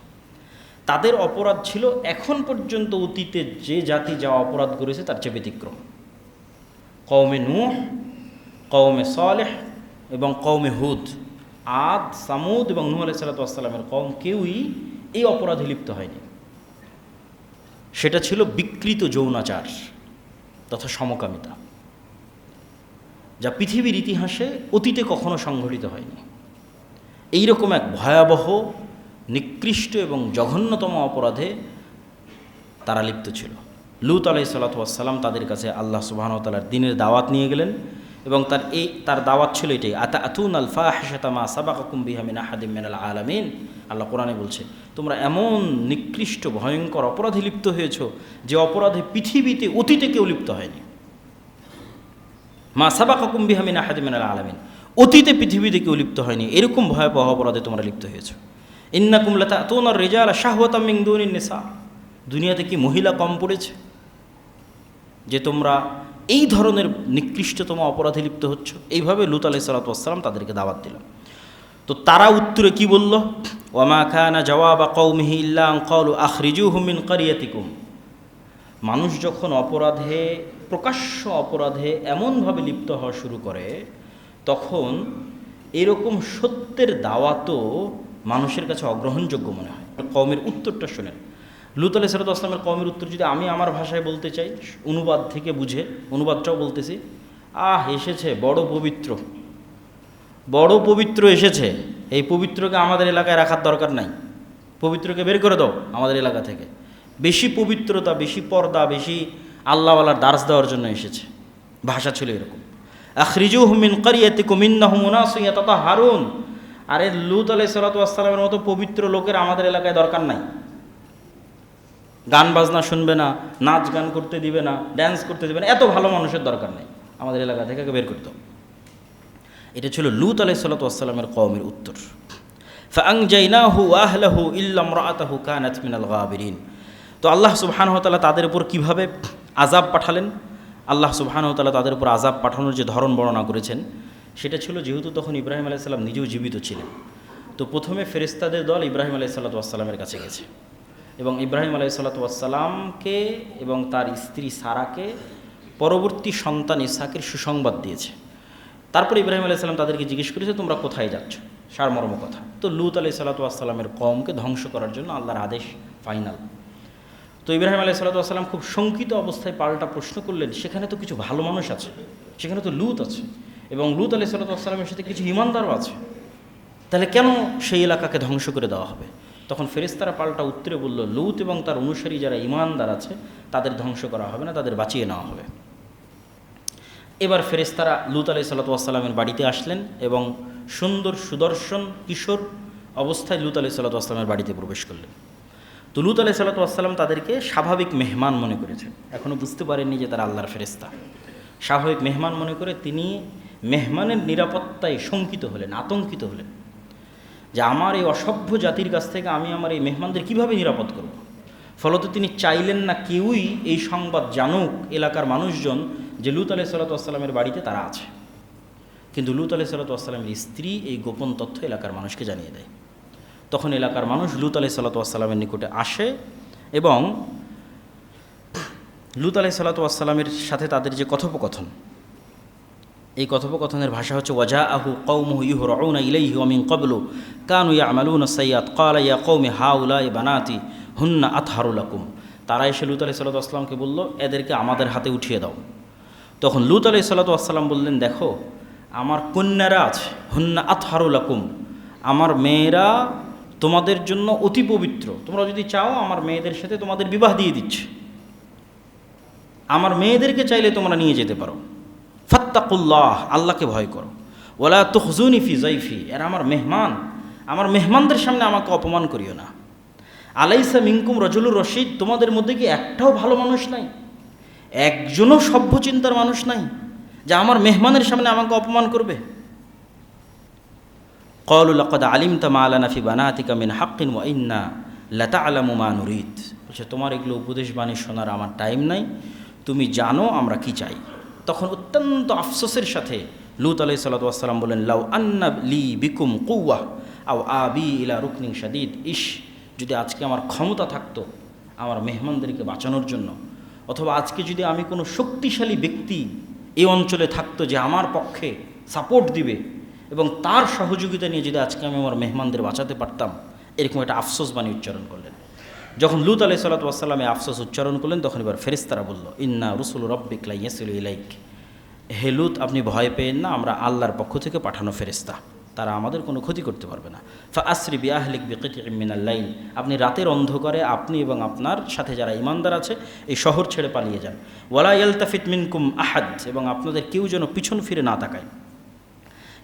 তাদের অপরাধ ছিল এখন পর্যন্ত অতীতে যে জাতি যা অপরাধ করেছে তার চেয়ে ব্যতিক্রম। কওমে নূহ, কওমে সালেহ এবং কওমে হুদ, আদ, সামুদ এবং নূহ আলাইহিস সালামের কওম কেউই এই অপরাধে লিপ্ত হয়নি। সেটা ছিল বিকৃত যৌনাচার তথা সমকামিতা, যা পৃথিবীর ইতিহাসে অতীতে কখনো সংঘটিত হয়নি। এইরকম এক ভয়াবহ, নিকৃষ্ট এবং জঘন্যতম অপরাধে তারা লিপ্ত ছিল। লূত আলাইহিস সালাম তাদের কাছে আল্লাহ সুবহানাহু ওয়া তাআলার দ্বীনের দাওয়াত নিয়ে গেলেন এবং তার দাওয়াত ছিল এটাই, আতাতুনাল ফাহিশাতা মা সাবাকাকুম বিহা মিন আহাদিম মিনাল আলামিন। আল্লাহ কোরআনে বলছে, তোমরা এমন নিকৃষ্ট ভয়ঙ্কর অপরাধে লিপ্ত হয়েছ যে অপরাধে পৃথিবীতে অতীতে কেউ লিপ্ত হয়নি। মা সাবাকাকুম বিহা মিন আহাদিম মিনাল আলামিন, অতীতে পৃথিবীতে কেউ লিপ্ত হয়নি, এরকম ভয়াবহ অপরাধে তোমরা লিপ্ত হয়েছ। ইন্নাকুম লাতাতুনার রিজালা শাহওয়াতাম মিন দুনিন নিসা, দুনিয়াতে কি মহিলা কম পড়েছে যে তোমরা এই ধরনের নিকৃষ্টতম অপরাধে লিপ্ত হচ্ছ? এইভাবে লূত আলাইহিস সালাম তাদেরকে দাওয়াত দিল। তো তারা উত্তরে কি বলল? ওয়ামা কানা জাওয়াবা কওমিহি ইল্লা আন ক্বালু আখরিজুহুম মিন ক্বরিয়াতিকুম। মানুষ যখন অপরাধে, প্রকাশ্য অপরাধে এমনভাবে লিপ্ত হওয়া শুরু করে, তখন এরকম সত্যের দাওয়াতও মানুষের কাছে অগ্রহণযোগ্য মনে হয়। কওমের উত্তরটা শোনেন। লূত আলাইহিস সালামের কওমের উত্তর যদি আমি আমার ভাষায় বলতে চাই, অনুবাদ থেকে বুঝে, অনুবাদটাও বলতেছি, এসেছে বড় পবিত্র, বড় পবিত্র এসেছে, এই পবিত্রকে আমাদের এলাকায় রাখার দরকার নাই, পবিত্রকে বের করে দাও আমাদের এলাকা থেকে। বেশি পবিত্রতা, বেশি পর্দা, বেশি আল্লাহওয়ালার দার্স দেওয়ার জন্য এসেছে। ভাষা ছিল এরকম। আখরিজুহুম মিন ক্বরিয়াতিকুম ইন্নাহুম উনাসুন ইয়াতাতাহহারুন। আরে লূত আলাইহিস সালামের মতো পবিত্র লোকের আমাদের এলাকায় দরকার নাই। গান বাজনা শুনবে না, নাচ গান করতে দিবে না, ড্যান্স করতে দিবে না, এত ভালো মানুষের দরকার নেই, আমাদের এলাকা থেকে বের করতে। এটা ছিল লূত আলাইহিস সালামের কওমের উত্তর। ফাআনজাইনাহু ওয়া আহলাহু ইল্লা ইমরাআতাহু কানাত মিনাল গাবিরিন। তো আল্লাহ সুবহানাহু ওয়া তাআলা তাদের উপর কিভাবে আযাব পাঠালেন, আল্লাহ সুবহানাহু ওয়া তাআলা তাদের উপর আযাব পাঠানোর যে ধরন বর্ণনা করেছেন, সেটা ছিল যেহেতু তখন ইব্রাহিম আলাইহিস সালাম নিজেও জীবিত ছিলেন, তো প্রথমে ফেরেশতাদের দল ইব্রাহিম আলাইহিস সালামের কাছে গেছে এবং ইব্রাহিম আলাইহিস সালামকে এবং তার স্ত্রী সারাকে পরবর্তী সন্তান ইসহাকের সুসংবাদ দিয়েছে। তারপরে ইব্রাহিম আলাইহিস সালাম তাদেরকে জিজ্ঞেস করেছে, তোমরা কোথায় যাচ্ছ? সারমর্ম কথা। তো লূত আলাইহিস সালামের কওমকে ধ্বংস করার জন্য আল্লাহর আদেশ ফাইনাল। তো ইব্রাহিম আলাইহিস সালাম খুব শঙ্কিত অবস্থায় পাল্টা প্রশ্ন করলেন, সেখানে তো কিছু ভালো মানুষ আছে, সেখানে তো লূত আছে এবং লূত আলাইহিস সালামের সাথে কিছু ঈমানদারও আছে, তাহলে কেন সেই এলাকাকে ধ্বংস করে দেওয়া হবে? তখন ফেরেশতারা পাল্টা উত্তরে বলল, লূত এবং তার অনুসারী যারা ঈমানদার আছে তাদের ধ্বংস করা হবে না, তাদের বাঁচিয়ে নেওয়া হবে। এবার ফেরেশতারা লূত আলাইহিস সালামের বাড়িতে আসলেন এবং সুন্দর সুদর্শন কিশোর অবস্থায় লূত আলাইহিস সালামের বাড়িতে প্রবেশ করলেন। তো লূত আলাইহিস সালাম তাদেরকে স্বাভাবিক মেহমান মনে করেছেন, এখনও বুঝতে পারেননি যে তারা আল্লাহর ফেরেশতা। স্বাভাবিক মেহমান মনে করে তিনি মেহমানের নিরাপত্তায় শঙ্কিত হলেন, আতঙ্কিত হলেন যে আমার এই অসভ্য জাতির কাছ থেকে আমি আমার এই মেহমানদের কীভাবে নিরাপদ করব। ফলত তিনি চাইলেন না কেউই এই সংবাদ জানুক এলাকার মানুষজন যে লূত আলাইহিস সালামের বাড়িতে তারা আছে। কিন্তু লূত আলাইহিস সালামের স্ত্রী এই গোপন তথ্য এলাকার মানুষকে জানিয়ে দেয়। তখন এলাকার মানুষ লূত আলাইহিস সালামের নিকটে আসে এবং লূত আলাইহিস সালামের সাথে তাদের যে কথোপকথন, এই কথোপকথনের ভাষা হচ্ছে, ওয়াজাআহু কওমুহু ইউহরাউনা ইলাইহি ওয়া মিন ক্বাবলু কানু ইয়ামালুনা সাইয়্যাত ক্বালা ইয়া কওমি হাউলাই বানাতি হুন্না আতহারু লাকুম। তারা এসে লূত আলাইহিস সালামকে বলল, এদেরকে আমাদের হাতে উঠিয়ে দাও। তখন লূত আলাইহিস সালাম বললেন, দেখো আমার কন্যারা আছে, হুন্না আতহারু লাকুম, আমার মেয়েরা তোমাদের জন্য অতি পবিত্র, তোমরা যদি চাও আমার মেয়েদের সাথে তোমাদের বিবাহ দিয়ে দিচ্ছে, আমার মেয়েদেরকে চাইলে তোমরা নিয়ে যেতে পারো। ফাত্তাকুল্লাহ, আল্লাহকে ভয় করো। ওয়ালা তুখজুনি ফি যাইফি, এরা আমার মেহমান, আমার মেহমানদের সামনে আমাকে অপমান করিও না। আলাইসা মিনকুম রাজুলুর রশিদ, তোমাদের মধ্যে কি একটাও ভালো মানুষ নাই, একজনও সভ্য চিন্তার মানুষ নাই যে আমার মেহমানের সামনে আমাকে অপমান করবে? ক্বালু লাকাদ আলিমতা মা লানা ফি বানাতিকা মিন হাক্কিন ওয়া ইন্না লাতা'লামু মা নুরিদ। বলছে তোমার এগুলো উপদেশ বাণী শোনার আমার টাইম নাই, তুমি জানো আমরা কি চাই। তখন অত্যন্ত আফসোসের সাথে লূত আলাইহিস সালাতু ওয়াস সালাম বলেন, লাউ আন্না লি বিকুম কুওয়া আও আবি ইলা রুকনিন শাদীদ। ইশ, যদি আজকে আমার ক্ষমতা থাকতো আমার মেহমানদেরকে বাঁচানোর জন্য, অথবা আজকে যদি আমি কোনো শক্তিশালী ব্যক্তি এই অঞ্চলে থাকতো যে আমার পক্ষে সাপোর্ট দিবে এবং তার সহযোগিতা নিয়ে যদি আজকে আমি আমার মেহমানদের বাঁচাতে পারতাম। এরকম একটা আফসোস বাণী উচ্চারণ করলেন। যখন লূত আলাইহিস সালাতু ওয়াস সালাম এই আফসোস উচ্চারণ করলেন, তখন এবার ফেরেশতারা বলল, ইন্না রুসুল রাব্বিক লা ইয়াসিলু ইলাইক। হে লূত, আপনি ভয় পেয়েন না, আমরা আল্লাহর পক্ষ থেকে পাঠানো ফেরেশতা, তারা আমাদের কোনো ক্ষতি করতে পারবে না। ফা আসরি বি আহলিক বিকিতিম মিনাল লাইল। আপনি রাতের অন্ধকারে আপনি এবং আপনার সাথে যারা ঈমানদার আছে এই শহর ছেড়ে পালিয়ে যান। ওয়ালা ইয়ালতাফিত মিনকুম আহাদ। এবং আপনাদের কেউ যেন পিছন ফিরে না তাকায়,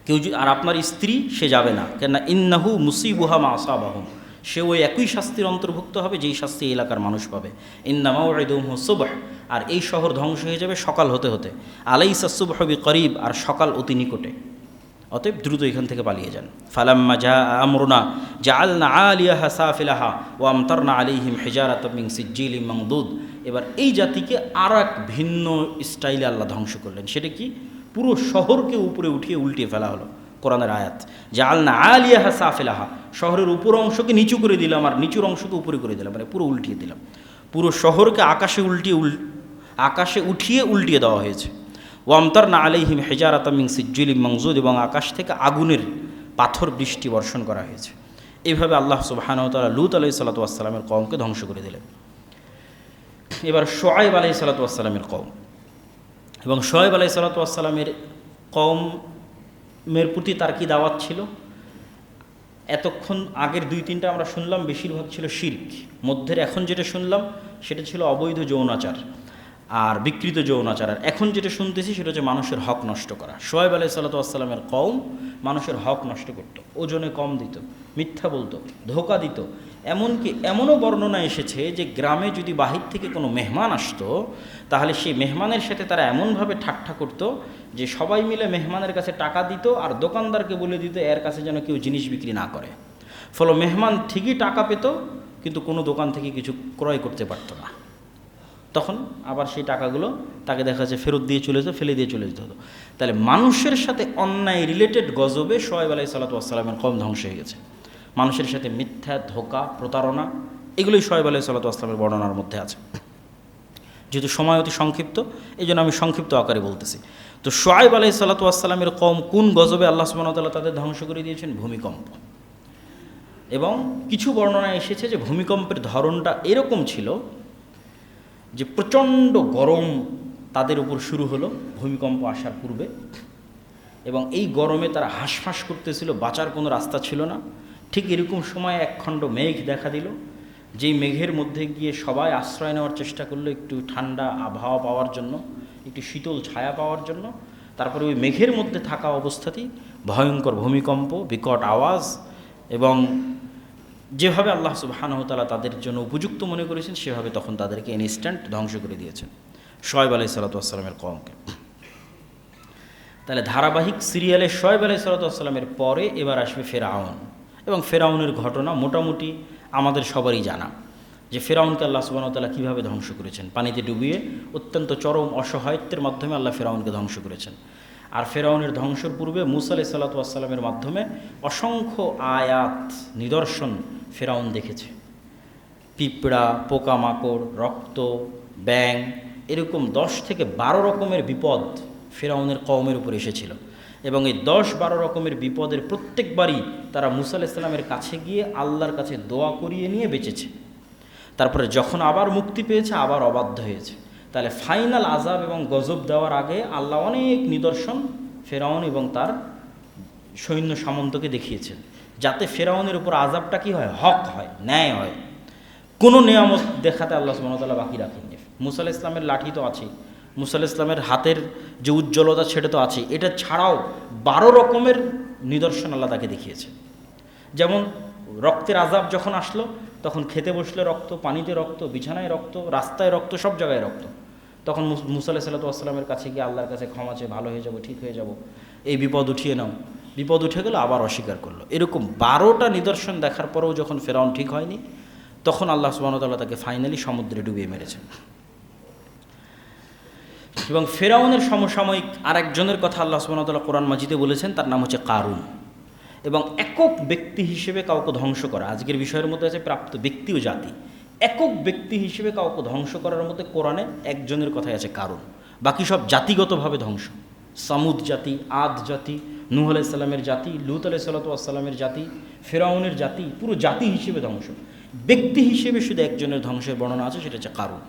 কেউ আর আপনার স্ত্রী সে যাবে না, কেননা ইন্নাহু মুসিবুহা মা আসাবাহুম। সে ওই একই শাস্তির অন্তর্ভুক্ত হবে যেই শাস্তি এলাকার মানুষ পাবে। ইন্না মাউইদুহুম সুবহ। আর এই শহর ধ্বংস হয়ে যাবে সকাল হতে হতে। আলাইসা সুবহু বিকরিব। আর সকাল অতি নিকটে, অতএব দ্রুত এখান থেকে পালিয়ে যান। ফালাম্মা জা আমরুনা জাআলনা আলিয়াহা সাফিলাহা ওয়া আমতারনা আলাইহিম হিজারাতাম মিন সিজ্জিলিম মামদুদ। এবার এই জাতিকে আর এক ভিন্ন স্টাইলে আল্লাহ ধ্বংস করলেন। সেটা কি? পুরো শহরকে উপরে উঠিয়ে উল্টিয়ে ফেলা হলো। কোরআনের আয়াত, জাআলনা আলিয়াহা সাফিলাহা, শহরের উপর অংশকে নিচু করে দিলাম আর নিচুর অংশকে উপরে করে দিলাম, মানে পুরো উল্টিয়ে দিলাম। পুরো শহরকে আকাশে উঠিয়ে উল্টিয়ে দেওয়া হয়েছে। ওয়ামতারনা আলাইহিম হিজারাতাম মিন সিজ্জিলিম মামদুদ। এবং আকাশ থেকে আগুনের পাথর বৃষ্টি বর্ষণ করা হয়েছে। এইভাবে আল্লাহ সুবহানাহু ওয়া তাআলা লূত আলাইহিস সালাতু ওয়াস সালামের কওমকে ধ্বংস করে দিলেন। এবার শুআয়ব আলাইহিস সালাতু ওয়াস সালামের কওম। এবং শুআয়ব আলাইহিস সালাতু ওয়াস সালামের কওমের প্রতি তার কি দাওয়াত ছিল? এতক্ষণ আগের 2-3টা আমরা শুনলাম বেশিরভাগ ছিল শিরক। মধ্যের এখন যেটা শুনলাম সেটা ছিল অবৈধ যৌনাচার আর বিকৃত যৌনাচার। আর এখন যেটা শুনতেছি সেটা হচ্ছে মানুষের হক নষ্ট করা। শুআয়ব আলাইহিস সালাতু ওয়াস সালামের কওম মানুষের হক নষ্ট করত, ওজনে কম দিত, মিথ্যা বলতো, ধোঁকা দিত। এমনকি এমনও বর্ণনা এসেছে যে গ্রামে যদি বাহির থেকে কোনো মেহমান আসতো তাহলে সেই মেহমানের সাথে তারা এমনভাবে ঠাট্টা করত যে সবাই মিলে মেহমানের কাছে টাকা দিত আর দোকানদারকে বলে দিত এর কাছে যেন কেউ জিনিস বিক্রি না করে। ফলে মেহমান ঠিকই টাকা পেত কিন্তু কোনো দোকান থেকে কিছু ক্রয় করতে পারত না। তখন আবার সেই টাকাগুলো তাকে দেখা যাচ্ছে ফেরত দিয়ে চলে যেত, ফেলে দিয়ে চলে যেতে হতো। তাহলে মানুষের সাথে অন্যায় রিলেটেড গজবে শুআয়ব আলাইহিস সালাতু ওয়াস সালামের কওম ধ্বংস হয়ে গেছে। মানুষের সাথে মিথ্যা, ধোঁকা, প্রতারণা, এগুলোই শুআয়ব আলাইহিস সালাতু ওয়াস সালামের বর্ণনার মধ্যে আছে। যেহেতু সময় অতি সংক্ষিপ্ত এই জন্য আমি সংক্ষিপ্ত আকারে বলতেছি। তো শুআয়ব আলাইহিস সালাতু ওয়াস সালামের কওম কোন গজবে আল্লাহ সুবহানাহু ওয়া তাআলা তাদের ধ্বংস করে দিয়েছেন? ভূমিকম্প। এবং কিছু বর্ণনা এসেছে যে ভূমিকম্পের ধরনটা এরকম ছিল যে প্রচণ্ড গরম তাদের উপর শুরু হলো ভূমিকম্প আসার পূর্বে, এবং এই গরমে তারা হাঁসফাঁস করতেছিল, বাঁচার কোনো রাস্তা ছিল না। ঠিক এরকম সময় একখণ্ড মেঘ দেখা দিল, যেই মেঘের মধ্যে গিয়ে সবাই আশ্রয় নেওয়ার চেষ্টা করলো একটু ঠান্ডা আবহাওয়া পাওয়ার জন্য, একটু শীতল ছায়া পাওয়ার জন্য। তারপরে ওই মেঘের মধ্যে থাকা অবস্থাতেই ভয়ঙ্কর ভূমিকম্প, বিকট আওয়াজ, এবং যেভাবে আল্লাহ সুবহানাহু ওয়া তাআলা তাদের জন্য উপযুক্ত মনে করেছেন সেভাবে তখন তাদেরকে ইনস্ট্যান্ট ধ্বংস করে দিয়েছেন শুআয়ব আলাইহিস সালাতু ওয়াস সালামের কওমকে। তাহলে ধারাবাহিক সিরিয়ালে শুআয়ব আলাইহিস সালাতু ওয়াস সালামের পরে এবার আসবে ফেরাউন। এবং ফেরাউনের ঘটনা মোটামুটি আমাদের সবারই জানা, যে ফেরাউনকে আল্লাহ সুবহানাহু ওয়া তাআলা কীভাবে ধ্বংস করেছেন। পানিতে ডুবিয়ে অত্যন্ত চরম অসহায়ত্বের মাধ্যমে আল্লাহ ফেরাউনকে ধ্বংস করেছেন। আর ফেরাউনের ধ্বংসের পূর্বে মূসা আলাইহিস সালাতু ওয়াস সালামের মাধ্যমে অসংখ্য আয়াত, নিদর্শন ফেরাউন দেখেছে। পিঁপড়া, পোকামাকড়, রক্ত, ব্যাং, এরকম 10 থেকে 12 রকমের বিপদ ফেরাউনের কওমের উপর এসেছিল। এবং এই 10-12 রকমের বিপদের প্রত্যেকবারই তারা মূসা আলাইহিস সালামের কাছে গিয়ে আল্লাহর কাছে দোয়া করিয়ে নিয়ে বেঁচেছে। তারপরে যখন আবার মুক্তি পেয়েছে আবার অবাধ্য হয়েছে। তাহলে ফাইনাল আযাব এবং গজব দেওয়ার আগে আল্লাহ অনেক নিদর্শন ফেরাউন এবং তার সৈন্য সামন্তকে দেখিয়েছেন, যাতে ফেরাউনের উপর আযাবটা কি হয়, হক হয়, ন্যায় হয়। কোনো নিয়ামত দেখাতে আল্লাহ সুবহানাহু ওয়া তাআলা বাকি রাখেননি। মূসা আলাইহিস সালামের লাঠি তো আছে, মূসা আলাইহিস সালামের হাতের যে উজ্জ্বলতা সেটা তো আছে, এটা ছাড়াও 12 রকমের নিদর্শন আল্লাহ তাকে দেখিয়েছে। যেমন রক্তের আযাব যখন আসলো তখন খেতে বসলে রক্ত, পানিতে রক্ত, বিছানায় রক্ত, রাস্তায় রক্ত, সব জায়গায় রক্ত। তখন মুসা আলাইহিস সালাতু ওয়াস সালামের কাছে গিয়ে আল্লাহর কাছে ক্ষমা চেয়ে ভালো হয়ে যাব, ঠিক হয়ে যাব, এই বিপদ উঠিয়ে নাও। বিপদ উঠে গেল, আবার অস্বীকার করলো। এরকম 12টা নিদর্শন দেখার পরেও যখন ফেরাউন ঠিক হয়নি, তখন আল্লাহ সুবহানাহু ওয়া তাআলা তাকে ফাইনালি সমুদ্রে ডুবিয়ে মেরেছেন। এবং ফেরাউনের সমসাময়িক আরেকজনের কথা আল্লাহ সুবহানাহু ওয়া তাআলা কোরআন মাজিদে বলেছেন, তার নাম হচ্ছে কারুন। এবং একক ব্যক্তি হিসেবে কাউকে ধ্বংস করা, আজকের বিষয়ের মধ্যে আছে প্রাপ্ত ব্যক্তি ও জাতি। একক ব্যক্তি হিসেবে কাউকে ধ্বংস করার মধ্যে কোরআনে একজনের কথাই আছে, কারুন। বাকি সব জাতিগতভাবে ধ্বংস। সামুদ জাতি, আদ জাতি, নূহ আলাইহিস সালামের জাতি, লূত আলাইহিস সালামের জাতি, ফেরাউনের জাতি, পুরো জাতি হিসেবে ধ্বংস। ব্যক্তি হিসেবে শুধু একজনের ধ্বংসের বর্ণনা আছে, সেটা হচ্ছে কারুন,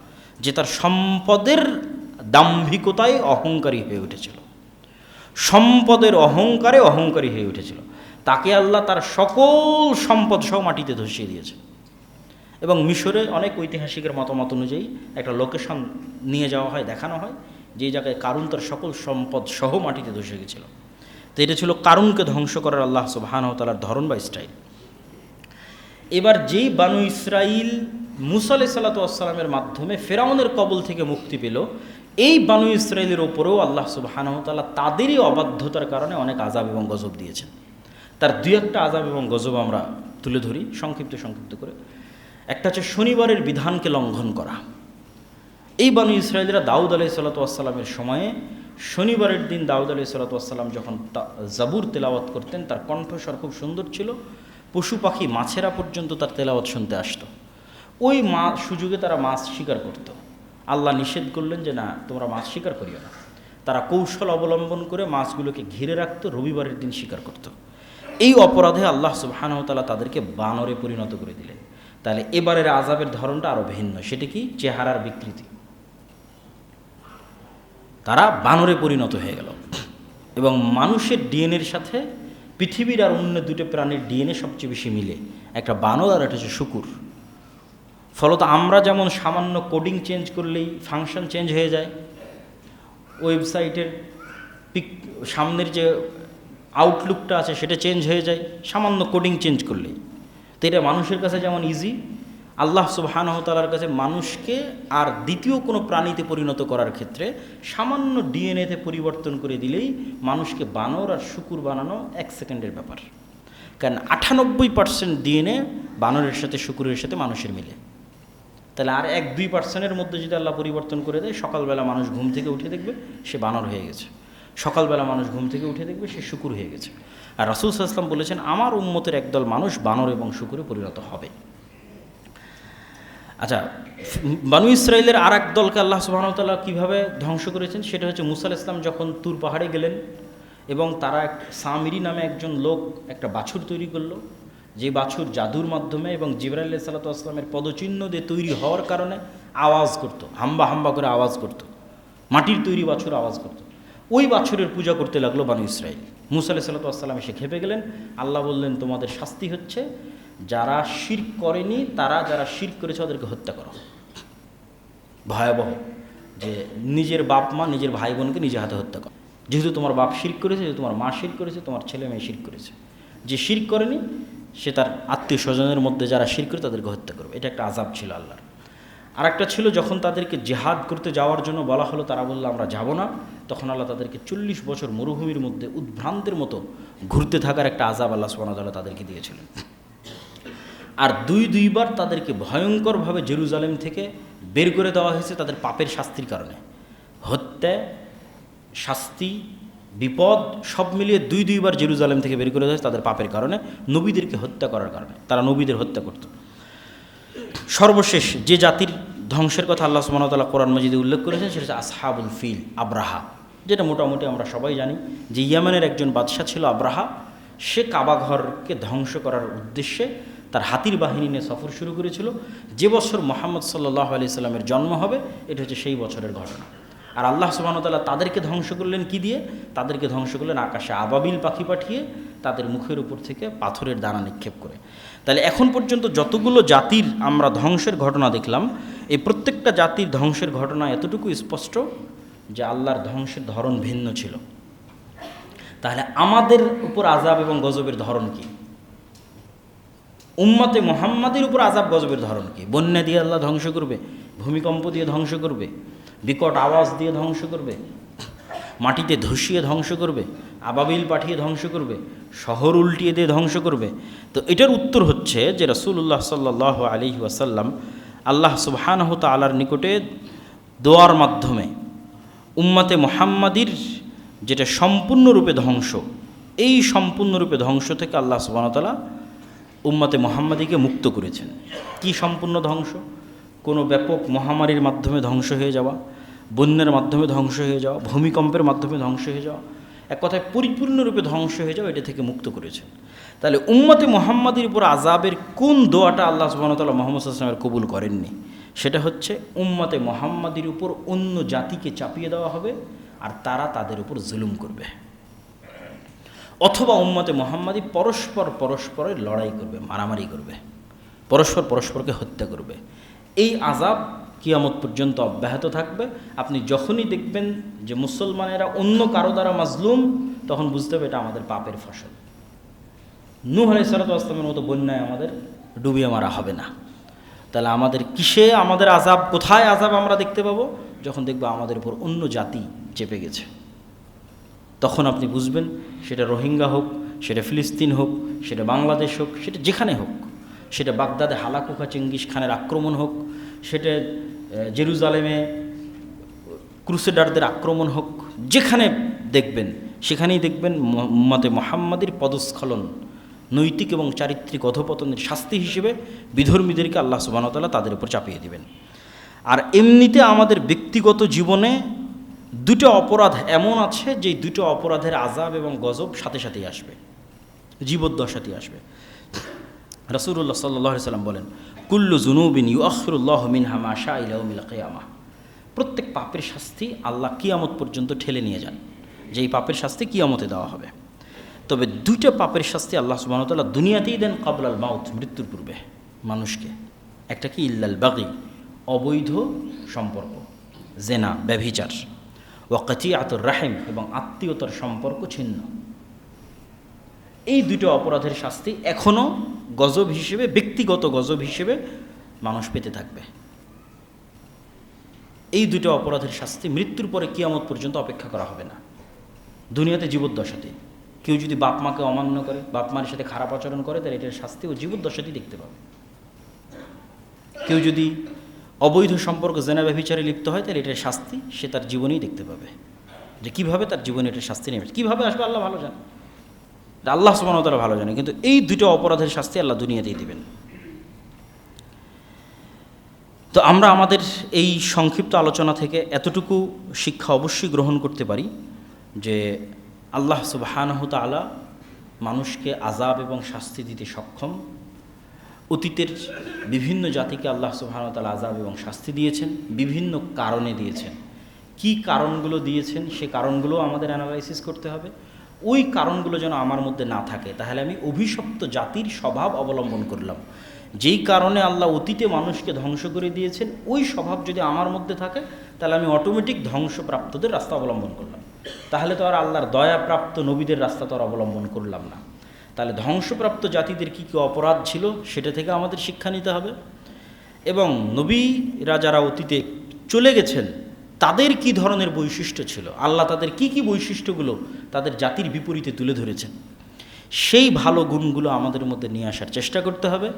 যে তার সম্পদের দাম্ভিকতায় অহংকারী হয়ে উঠেছিল, সম্পদের অহংকারে অহংকারী হয়ে উঠেছিল। তাকে আল্লাহ তার সকল সম্পদ সহ মাটিতে ধসিয়ে দিয়েছে। এবং মিশরে অনেক ঐতিহাসিকের মতামত অনুযায়ী একটা লোকেশন নিয়ে যাওয়া হয়, দেখানো হয় যে জায়গায় কারুন তার সকল সম্পদ সহ মাটিতে ধসে গেছিল। তো এটা ছিল কারুনকে ধ্বংস করার আল্লাহ সুবহানাহু ওয়া তাআলার ধরন বা স্টাইল। এবার যেই বানু ইসরাইল মুসা আলাইহিস সালাতু ওয়াস সালামের মাধ্যমে ফেরাউনের কবল থেকে মুক্তি পেল, এই বানু ইসরাইলের ওপরেও আল্লাহ সুবহানাহু ওয়া তাআলা তাদেরই অবাধ্যতার কারণে অনেক আযাব এবং গজব দিয়েছেন। তার দুই একটা আযাব এবং গজব আমরা তুলে ধরি সংক্ষিপ্ত করে। একটা হচ্ছে শনিবারের বিধানকে লঙ্ঘন করা। এই বানু ইসরাইলরা দাউদ আলাইহিস সালাতু ওয়াস সালামের সময়ে শনিবারের দিন দাউদ আলাইহিস সালাতু ওয়াস সালাম যখন জাবুর তেলাওয়াত করতেন, তার কণ্ঠস্বর খুব সুন্দর ছিল, পশু পাখি মাছেরা পর্যন্ত তার তেলাওয়াত শুনতে আসতো। ওই সুযোগে তারা মাছ শিকার করত। আল্লাহ নিষেধ করলেন যে না, তোমরা মাছ শিকার করিও না। তারা কৌশল অবলম্বন করে মাছগুলোকে ঘিরে রাখতো, রবিবারের দিন শিকার করত। এই অপরাধে আল্লাহ সুবহানাহু ওয়া তাআলা তাদেরকে বানরে পরিণত করে দিলেন। তাহলে এবারের আযাবের ধরনটা আরও ভিন্ন। সেটা কি? চেহারার বিকৃতি। তারা বানরে পরিণত হয়ে গেল। এবং মানুষের ডিএনএর সাথে পৃথিবীর আর অন্য দুটো প্রাণীর ডিএনএ সবচেয়ে বেশি মিলে, একটা বানর আর একটা হচ্ছে শুকুর। ফলত আমরা যেমন সামান্য কোডিং চেঞ্জ করলেই ফাংশন চেঞ্জ হয়ে যায়, ওয়েবসাইটের সামনের যে আউটলুকটা আছে সেটা চেঞ্জ হয়ে যায় সামান্য কোডিং চেঞ্জ করলেই। তো এটা মানুষের কাছে যেমন ইজি, আল্লাহ সুবহানাহু ওয়া তাআলার কাছে মানুষকে আর দ্বিতীয় কোনো প্রাণীতে পরিণত করার ক্ষেত্রে সামান্য ডিএনএতে পরিবর্তন করে দিলেই মানুষকে বানর আর শুকুর বানানো 1 সেকেন্ডের ব্যাপার। কারণ 98% ডিএনএ বানরের সাথে শুকুরের সাথে মানুষের মিলে। তাহলে আর 1-2% মধ্যে যদি আল্লাহ পরিবর্তন করে দেয়, সকালবেলা মানুষ ঘুম থেকে উঠে দেখবে সে বানর হয়ে গেছে, সকালবেলা মানুষ ঘুম থেকে উঠে দেখবে সে শুকুর হয়ে গেছে। আর রাসূল সাল্লাল্লাহু আলাইহি ওয়াসাল্লাম বলেছেন, আমার উম্মতের একদল মানুষ বানর এবং শুকুরে পরিণত হবে। আচ্ছা, বানু ইসরাইলের আর এক দলকে আল্লাহ সুবহানাহু ওয়া তাআলা কীভাবে ধ্বংস করেছেন সেটা হচ্ছে, মুসা আলাইহিস সালাম যখন তুর পাহাড়ে গেলেন এবং তারা সামিরি নামে একজন লোক একটা বাছুর তৈরি করলো, যে বাছুর জাদুর মাধ্যমে এবং জিবরাইল আলাইহিস সালাতু ওয়াস সালামের পদচিহ্ন দিয়ে তৈরি হওয়ার কারণে আওয়াজ করত, হাম্বা হাম্বা করে আওয়াজ করত, মাটির তৈরি বাছুর আওয়াজ করত। ওই বাছুরের পূজা করতে লাগলো বানু ইসরাইল। মুসা আলাইহিস সালাতু ওয়াস সালাম এসে খেপে গেলেন। আল্লাহ বললেন, তোমাদের শাস্তি হচ্ছে যারা শিরক করেনি, তারা যারা শিরক করেছে ওদেরকে হত্যা করো। ভয়াবহ যে নিজের বাপ মা নিজের ভাই বোনকে নিজে হাতে হত্যা করো। যেহেতু তোমার বাপ শিরক করেছে, যেহেতু তোমার মা শিরক করেছে, তোমার ছেলে মেয়ে শিরক করেছে, যে শিরক করেনি সে তার আত্মীয় স্বজনের মধ্যে যারা শিরক করে তাদেরকে হত্যা করবে। এটা একটা আযাব ছিল আল্লাহর। আর একটা ছিল, যখন তাদেরকে জিহাদ করতে যাওয়ার জন্য বলা হলো, তারা বললো আমরা যাব না, তখন আল্লাহ তাদেরকে 40 বছর মরুভূমির মধ্যে উদ্ভ্রান্তের মতো ঘুরতে থাকার একটা আযাব আল্লাহ সুবহানাহু ওয়া তাআলা তাদেরকে দিয়েছিলেন। আর দুইবার তাদেরকে ভয়ঙ্করভাবে জেরুজালেম থেকে বের করে দেওয়া হয়েছে তাদের পাপের শাস্তির কারণে। হত্যা, শাস্তি, বিপদ সব মিলিয়ে দুইবার জেরুজালেম থেকে বের করে দেওয়া হয়েছে তাদের পাপের কারণে, নবীদেরকে হত্যা করার কারণে। তারা নবীদের হত্যা করত। সর্বশেষ যে জাতির ধ্বংসের কথা আল্লাহ সুবহানাহু ওয়া তাআলা কোরআন মাজিদে উল্লেখ করেছেন সেটা হচ্ছে আসহাবুল ফিল, আব্রাহা। যেটা মোটামুটি আমরা সবাই জানি যে ইয়ামানের একজন বাদশা ছিল আব্রাহা। সে কাবাঘরকে ধ্বংস করার উদ্দেশ্যে তার হাতির বাহিনী নিয়ে সফর শুরু করেছিল। যে বছর মুহাম্মদ সাল্লাল্লাহু আলাইহি সাল্লামের জন্ম হবে, এটা হচ্ছে সেই বছরের ঘটনা। আর আল্লাহ সুবহানাহু ওয়া তাআলা তাদেরকে ধ্বংস করলেন কি দিয়ে? তাদেরকে ধ্বংস করলেন আকাশে আবাবিল পাখি পাঠিয়ে, তাদের মুখের উপর থেকে পাথরের দানা নিক্ষেপ করে। তাহলে এখন পর্যন্ত যতগুলো জাতির আমরা ধ্বংসের ঘটনা দেখলাম, এই প্রত্যেকটা জাতির ধ্বংসের ঘটনা এতটুকু স্পষ্ট যে আল্লাহর ধ্বংসের ধরন ভিন্ন ছিল। তাহলে আমাদের উপর আযাব এবং গজবের ধরন কি? উম্মতে মুহাম্মাদের উপর আযাব গজবের ধরন কি? বন্যা দিয়ে আল্লাহ ধ্বংস করবে, ভূমিকম্প দিয়ে ধ্বংস করবে, বিকট আওয়াজ দিয়ে ধ্বংস করবে, মাটিতে ধসিয়ে ধ্বংস করবে, আবাবিল পাঠিয়ে ধ্বংস করবে, শহর উল্টিয়ে দিয়ে ধ্বংস করবে। তো এটার উত্তর হচ্ছে যে রাসূলুল্লাহ সাল্লাল্লাহু আলাইহি ওয়াসাল্লাম আল্লাহ সুবহানাহু তাআলার নিকটে দোয়ার মাধ্যমে উম্মতে মুহাম্মাদির যেটা সম্পূর্ণরূপে ধ্বংস, এই সম্পূর্ণরূপে ধ্বংস থেকে আল্লাহ সুবহানাহু ওয়া তাআলা উম্মতে মুহাম্মাদিকে মুক্ত করেছেন। কি সম্পূর্ণ ধ্বংস? কোনো ব্যাপক মহামারীর মাধ্যমে ধ্বংস হয়ে যাওয়া, বন্যার মাধ্যমে ধ্বংস হয়ে যাওয়া, ভূমিকম্পের মাধ্যমে ধ্বংস হয়ে যাওয়া, এক কথায় পরিপূর্ণরূপে ধ্বংস হয়ে যাওয়া, এটা থেকে মুক্ত করেছেন। তাহলে উম্মতে মুহাম্মাদির উপর আযাবের কোন দোয়াটা আল্লাহ সুবহানাহু ওয়া তাআলা মুহাম্মদ সাল্লাল্লাহু আলাইহি ওয়াসাল্লামের কবুল করেননি? সেটা হচ্ছে উম্মতে মুহাম্মাদির উপর অন্য জাতিকে চাপিয়ে দেওয়া হবে আর তারা তাদের উপর জুলুম করবে, অথবা উম্মতে মুহাম্মাদি পরস্পরের লড়াই করবে, মারামারি করবে, পরস্পরকে হত্যা করবে। এই আযাব কিয়ামত পর্যন্ত অব্যাহত থাকবে। আপনি যখনই দেখবেন যে মুসলমানেরা অন্য কারো দ্বারা মাজলুম, তখন বুঝতে হবে এটা আমাদের পাপের ফসল। নূহ আলাইহিস সালাতু ওয়াস সালামের মতো বন্যায় আমাদের ডুবিয়ে মারা হবে না। তাহলে আমাদের কিসে আমাদের আযাব, কোথায় আযাব আমরা দেখতে পাবো? যখন দেখবো আমাদের উপর অন্য জাতি চেপে গেছে, তখন আপনি বুঝবেন, সেটা রোহিঙ্গা হোক, সেটা ফিলিস্তিন হোক, সেটা বাংলাদেশ হোক, সেটা যেখানে হোক, সেটা বাগদাদে হালাকুখা চেঙ্গিস খানের আক্রমণ হোক, সেটা জেরুজালেমে ক্রুসেডারদের আক্রমণ হোক, যেখানে দেখবেন সেখানেই দেখবেন উম্মতে মুহাম্মাদির পদস্খলন, নৈতিক এবং চারিত্রিক অধপতনের শাস্তি হিসেবে বিধর্মীদেরকে আল্লাহ সুবহানাহু ওয়া তাআলা তাদের উপর চাপিয়ে দিবেন। আর এমনিতে আমাদের ব্যক্তিগত জীবনে দুটো অপরাধ এমন আছে যে দুটো অপরাধের আযাব এবং গজব সাথে সাথেই আসবে, জীবদ্দশাতেই আসবে। রাসূলুল্লাহ সাল্লাল্লাহু আলাইহি ওয়াসাল্লাম বলেন, কুল্লু যুনুবিন ইউআখিরুল্লাহু মিনহা মা শাআ ইলা ইয়াউমিল কিয়ামাহ। প্রত্যেক পাপের শাস্তি আল্লাহ কিয়ামত পর্যন্ত ঠেলে নিয়ে যান, যে এই পাপের শাস্তি কিয়ামতে দেওয়া হবে। তবে দুইটা পাপের শাস্তি আল্লাহ সুবহানাহু ওয়া তাআলা দুনিয়াতেই দেন ক্বাবলাল মাউত, মৃত্যুর পূর্বে মানুষকে। একটা কি? ইল্লাল বাগি, অবৈধ সম্পর্ক, জেনা, ব্যভিচার, ওয়া কাতিআতুর রাহিম, এবং আত্মীয়তার সম্পর্ক ছিন্ন। এই দুটো অপরাধের শাস্তি এখনও গজব হিসেবে, ব্যক্তিগত গজব হিসেবে মানুষ পেতে থাকবে। এই দুটো অপরাধের শাস্তি মৃত্যুর পরে কিয়ামত পর্যন্ত অপেক্ষা করা হবে না, দুনিয়াতে জীবদ্দশাতে। কেউ যদি বাপ মাকে অমান্য করে, বাপ মার সাথে খারাপ আচরণ করে, তাহলে এটার শাস্তি ও জীবদ্দশাতেই দেখতে পাবে। কেউ যদি অবৈধ সম্পর্ক, জেনা ব্যভিচারে লিপ্ত হয়, তাহলে এটার শাস্তি সে তার জীবনেই দেখতে পাবে, যে কীভাবে তার জীবনে এটার শাস্তি নেবে। কীভাবে আসবে আল্লাহ ভালো জানে, আল্লাহ সুবহানাহু ওয়া তাআলা ভালো জানে। কিন্তু এই দুটো অপরাধের শাস্তি আল্লাহ দুনিয়াতেই দিবেন। তো আমরা আমাদের এই সংক্ষিপ্ত আলোচনা থেকে এতটুকু শিক্ষা অবশ্যই গ্রহণ করতে পারি যে আল্লাহ সুবহানাহু ওয়া তাআলা মানুষকে আযাব এবং শাস্তি দিতে সক্ষম। অতীতের বিভিন্ন জাতিকে আল্লাহ সুবহানাহু ওয়া তাআলা আযাব এবং শাস্তি দিয়েছেন, বিভিন্ন কারণে দিয়েছেন। কি কারণগুলো দিয়েছেন সে কারণগুলো আমাদের অ্যানালাইসিস করতে হবে। ওই কারণগুলো যেন আমার মধ্যে না থাকে, তাহলে আমি অভিশপ্ত জাতির স্বভাব অবলম্বন করলাম। যেই কারণে আল্লাহ অতীতে মানুষকে ধ্বংস করে দিয়েছেন, ওই স্বভাব যদি আমার মধ্যে থাকে, তাহলে আমি অটোমেটিক ধ্বংসপ্রাপ্তদের রাস্তা অবলম্বন করলাম। তাহলে তো আর আল্লাহর দয়াপ্রাপ্ত নবীদের রাস্তা তো আর অবলম্বন করলাম না। তাহলে ধ্বংসপ্রাপ্ত জাতিদের কী কী অপরাধ ছিল সেটা থেকে আমাদের শিক্ষা নিতে হবে, এবং নবীরা যারা অতীতে চলে গেছেন তাদের কি ধরনের বৈশিষ্ট্য ছিল, আল্লাহ তাদের কি কি বৈশিষ্ট্যগুলো তাদের জাতির বিপরীতে তুলে ধরেছেন, সেই ভালো গুণগুলো আমাদের মধ্যে নিয়ে আসার চেষ্টা করতে হবে।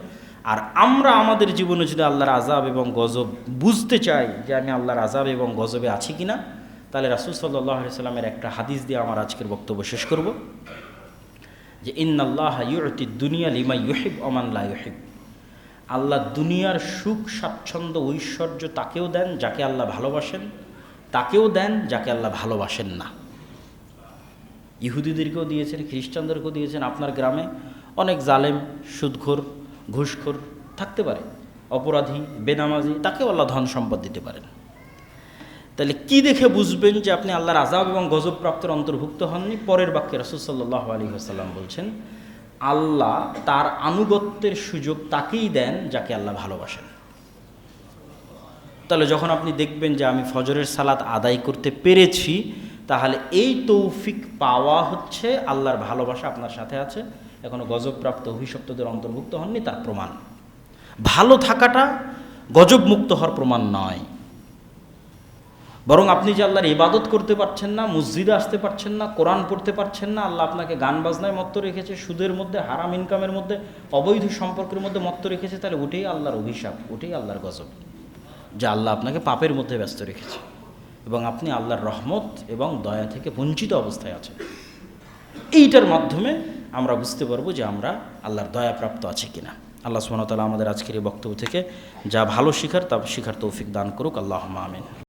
আর আমরা আমাদের জীবনে যদি আল্লাহর আযাব এবং গজব বুঝতে চাই যে আমি আল্লাহর আযাব এবং গজবে আছি কিনা, তাহলে রাসূল সাল্লাল্লাহু আলাইহি ওয়াসাল্লামের একটা হাদিস দিয়ে আমার আজকের বক্তব্য শেষ করব, যে ইন্নাল্লাহা ইউতিদ দুনিয়া লিমান ইউহিব ওয়া মান লা ইউহিব। আল্লাহ দুনিয়ার সুখ স্বাচ্ছন্দ্য ঐশ্বর্য তাকেও দেন যাকে আল্লাহ ভালোবাসেন, তাকেও দেন যাকে আল্লাহ ভালোবাসেন না। ইহুদিদেরকেও দিয়েছেন, খ্রিস্টানদেরকেও দিয়েছেন। আপনার গ্রামে অনেক জালেম, সুদখোর, ঘুষখোর থাকতে পারে, অপরাধী, বেনামাজি, তাকেও আল্লাহ ধন সম্পদ দিতে পারেন। তাহলে কি দেখে বুঝবেন যে আপনি আল্লাহর আযাব এবং গজব প্রাপ্তের অন্তর্ভুক্ত হননি? পরের বাক্যে রাসূল সাল্লাল্লাহু আলাইহি ওয়াসাল্লাম বলছেন, আল্লাহ তার আনুগত্যের সুযোগ তাকেই দেন যাকে আল্লাহ ভালোবাসেন। তাহলে যখন আপনি দেখবেন যে আমি ফজরের সালাত আদায় করতে পেরেছি, তাহলে এই তৌফিক পাওয়া হচ্ছে আল্লাহর ভালোবাসা আপনার সাথে আছে, এখনো গজবপ্রাপ্ত অভিশপ্তদের অন্তর্ভুক্ত হননি তার প্রমাণ। ভালো থাকাটা গজব মুক্ত হওয়ার প্রমাণ নয়। বরং আপনি যে আল্লাহর ইবাদত করতে পারছেন না, মসজিদে আসতে পারছেন না, কোরআন পড়তে পারছেন না, আল্লাহ আপনাকে গান বাজনায় মত্ত রেখেছে, সুদের মধ্যে, হারাম ইনকামের মধ্যে, অবৈধ সম্পর্কের মধ্যে মত্ত রেখেছে, তাহলে ওটাই আল্লাহর অভিশাপ, ওটাই আল্লাহর গজব, যা আল্লাহ আপনাকে পাপের মধ্যে ব্যস্ত রেখেছে এবং আপনি আল্লাহর রহমত এবং দয়া থেকে বঞ্চিত অবস্থায় আছেন। এইটার মাধ্যমে আমরা বুঝতে পারবো যে আমরা আল্লাহর দয়াপ্রাপ্ত আছি কিনা। আল্লাহ সুবহানাহু ওয়া তাআলা আমাদের আজকের এই বক্তব্য থেকে যা ভালো শিখার তা শিখার তৌফিক দান করুক। আল্লাহুম্মা আমিন।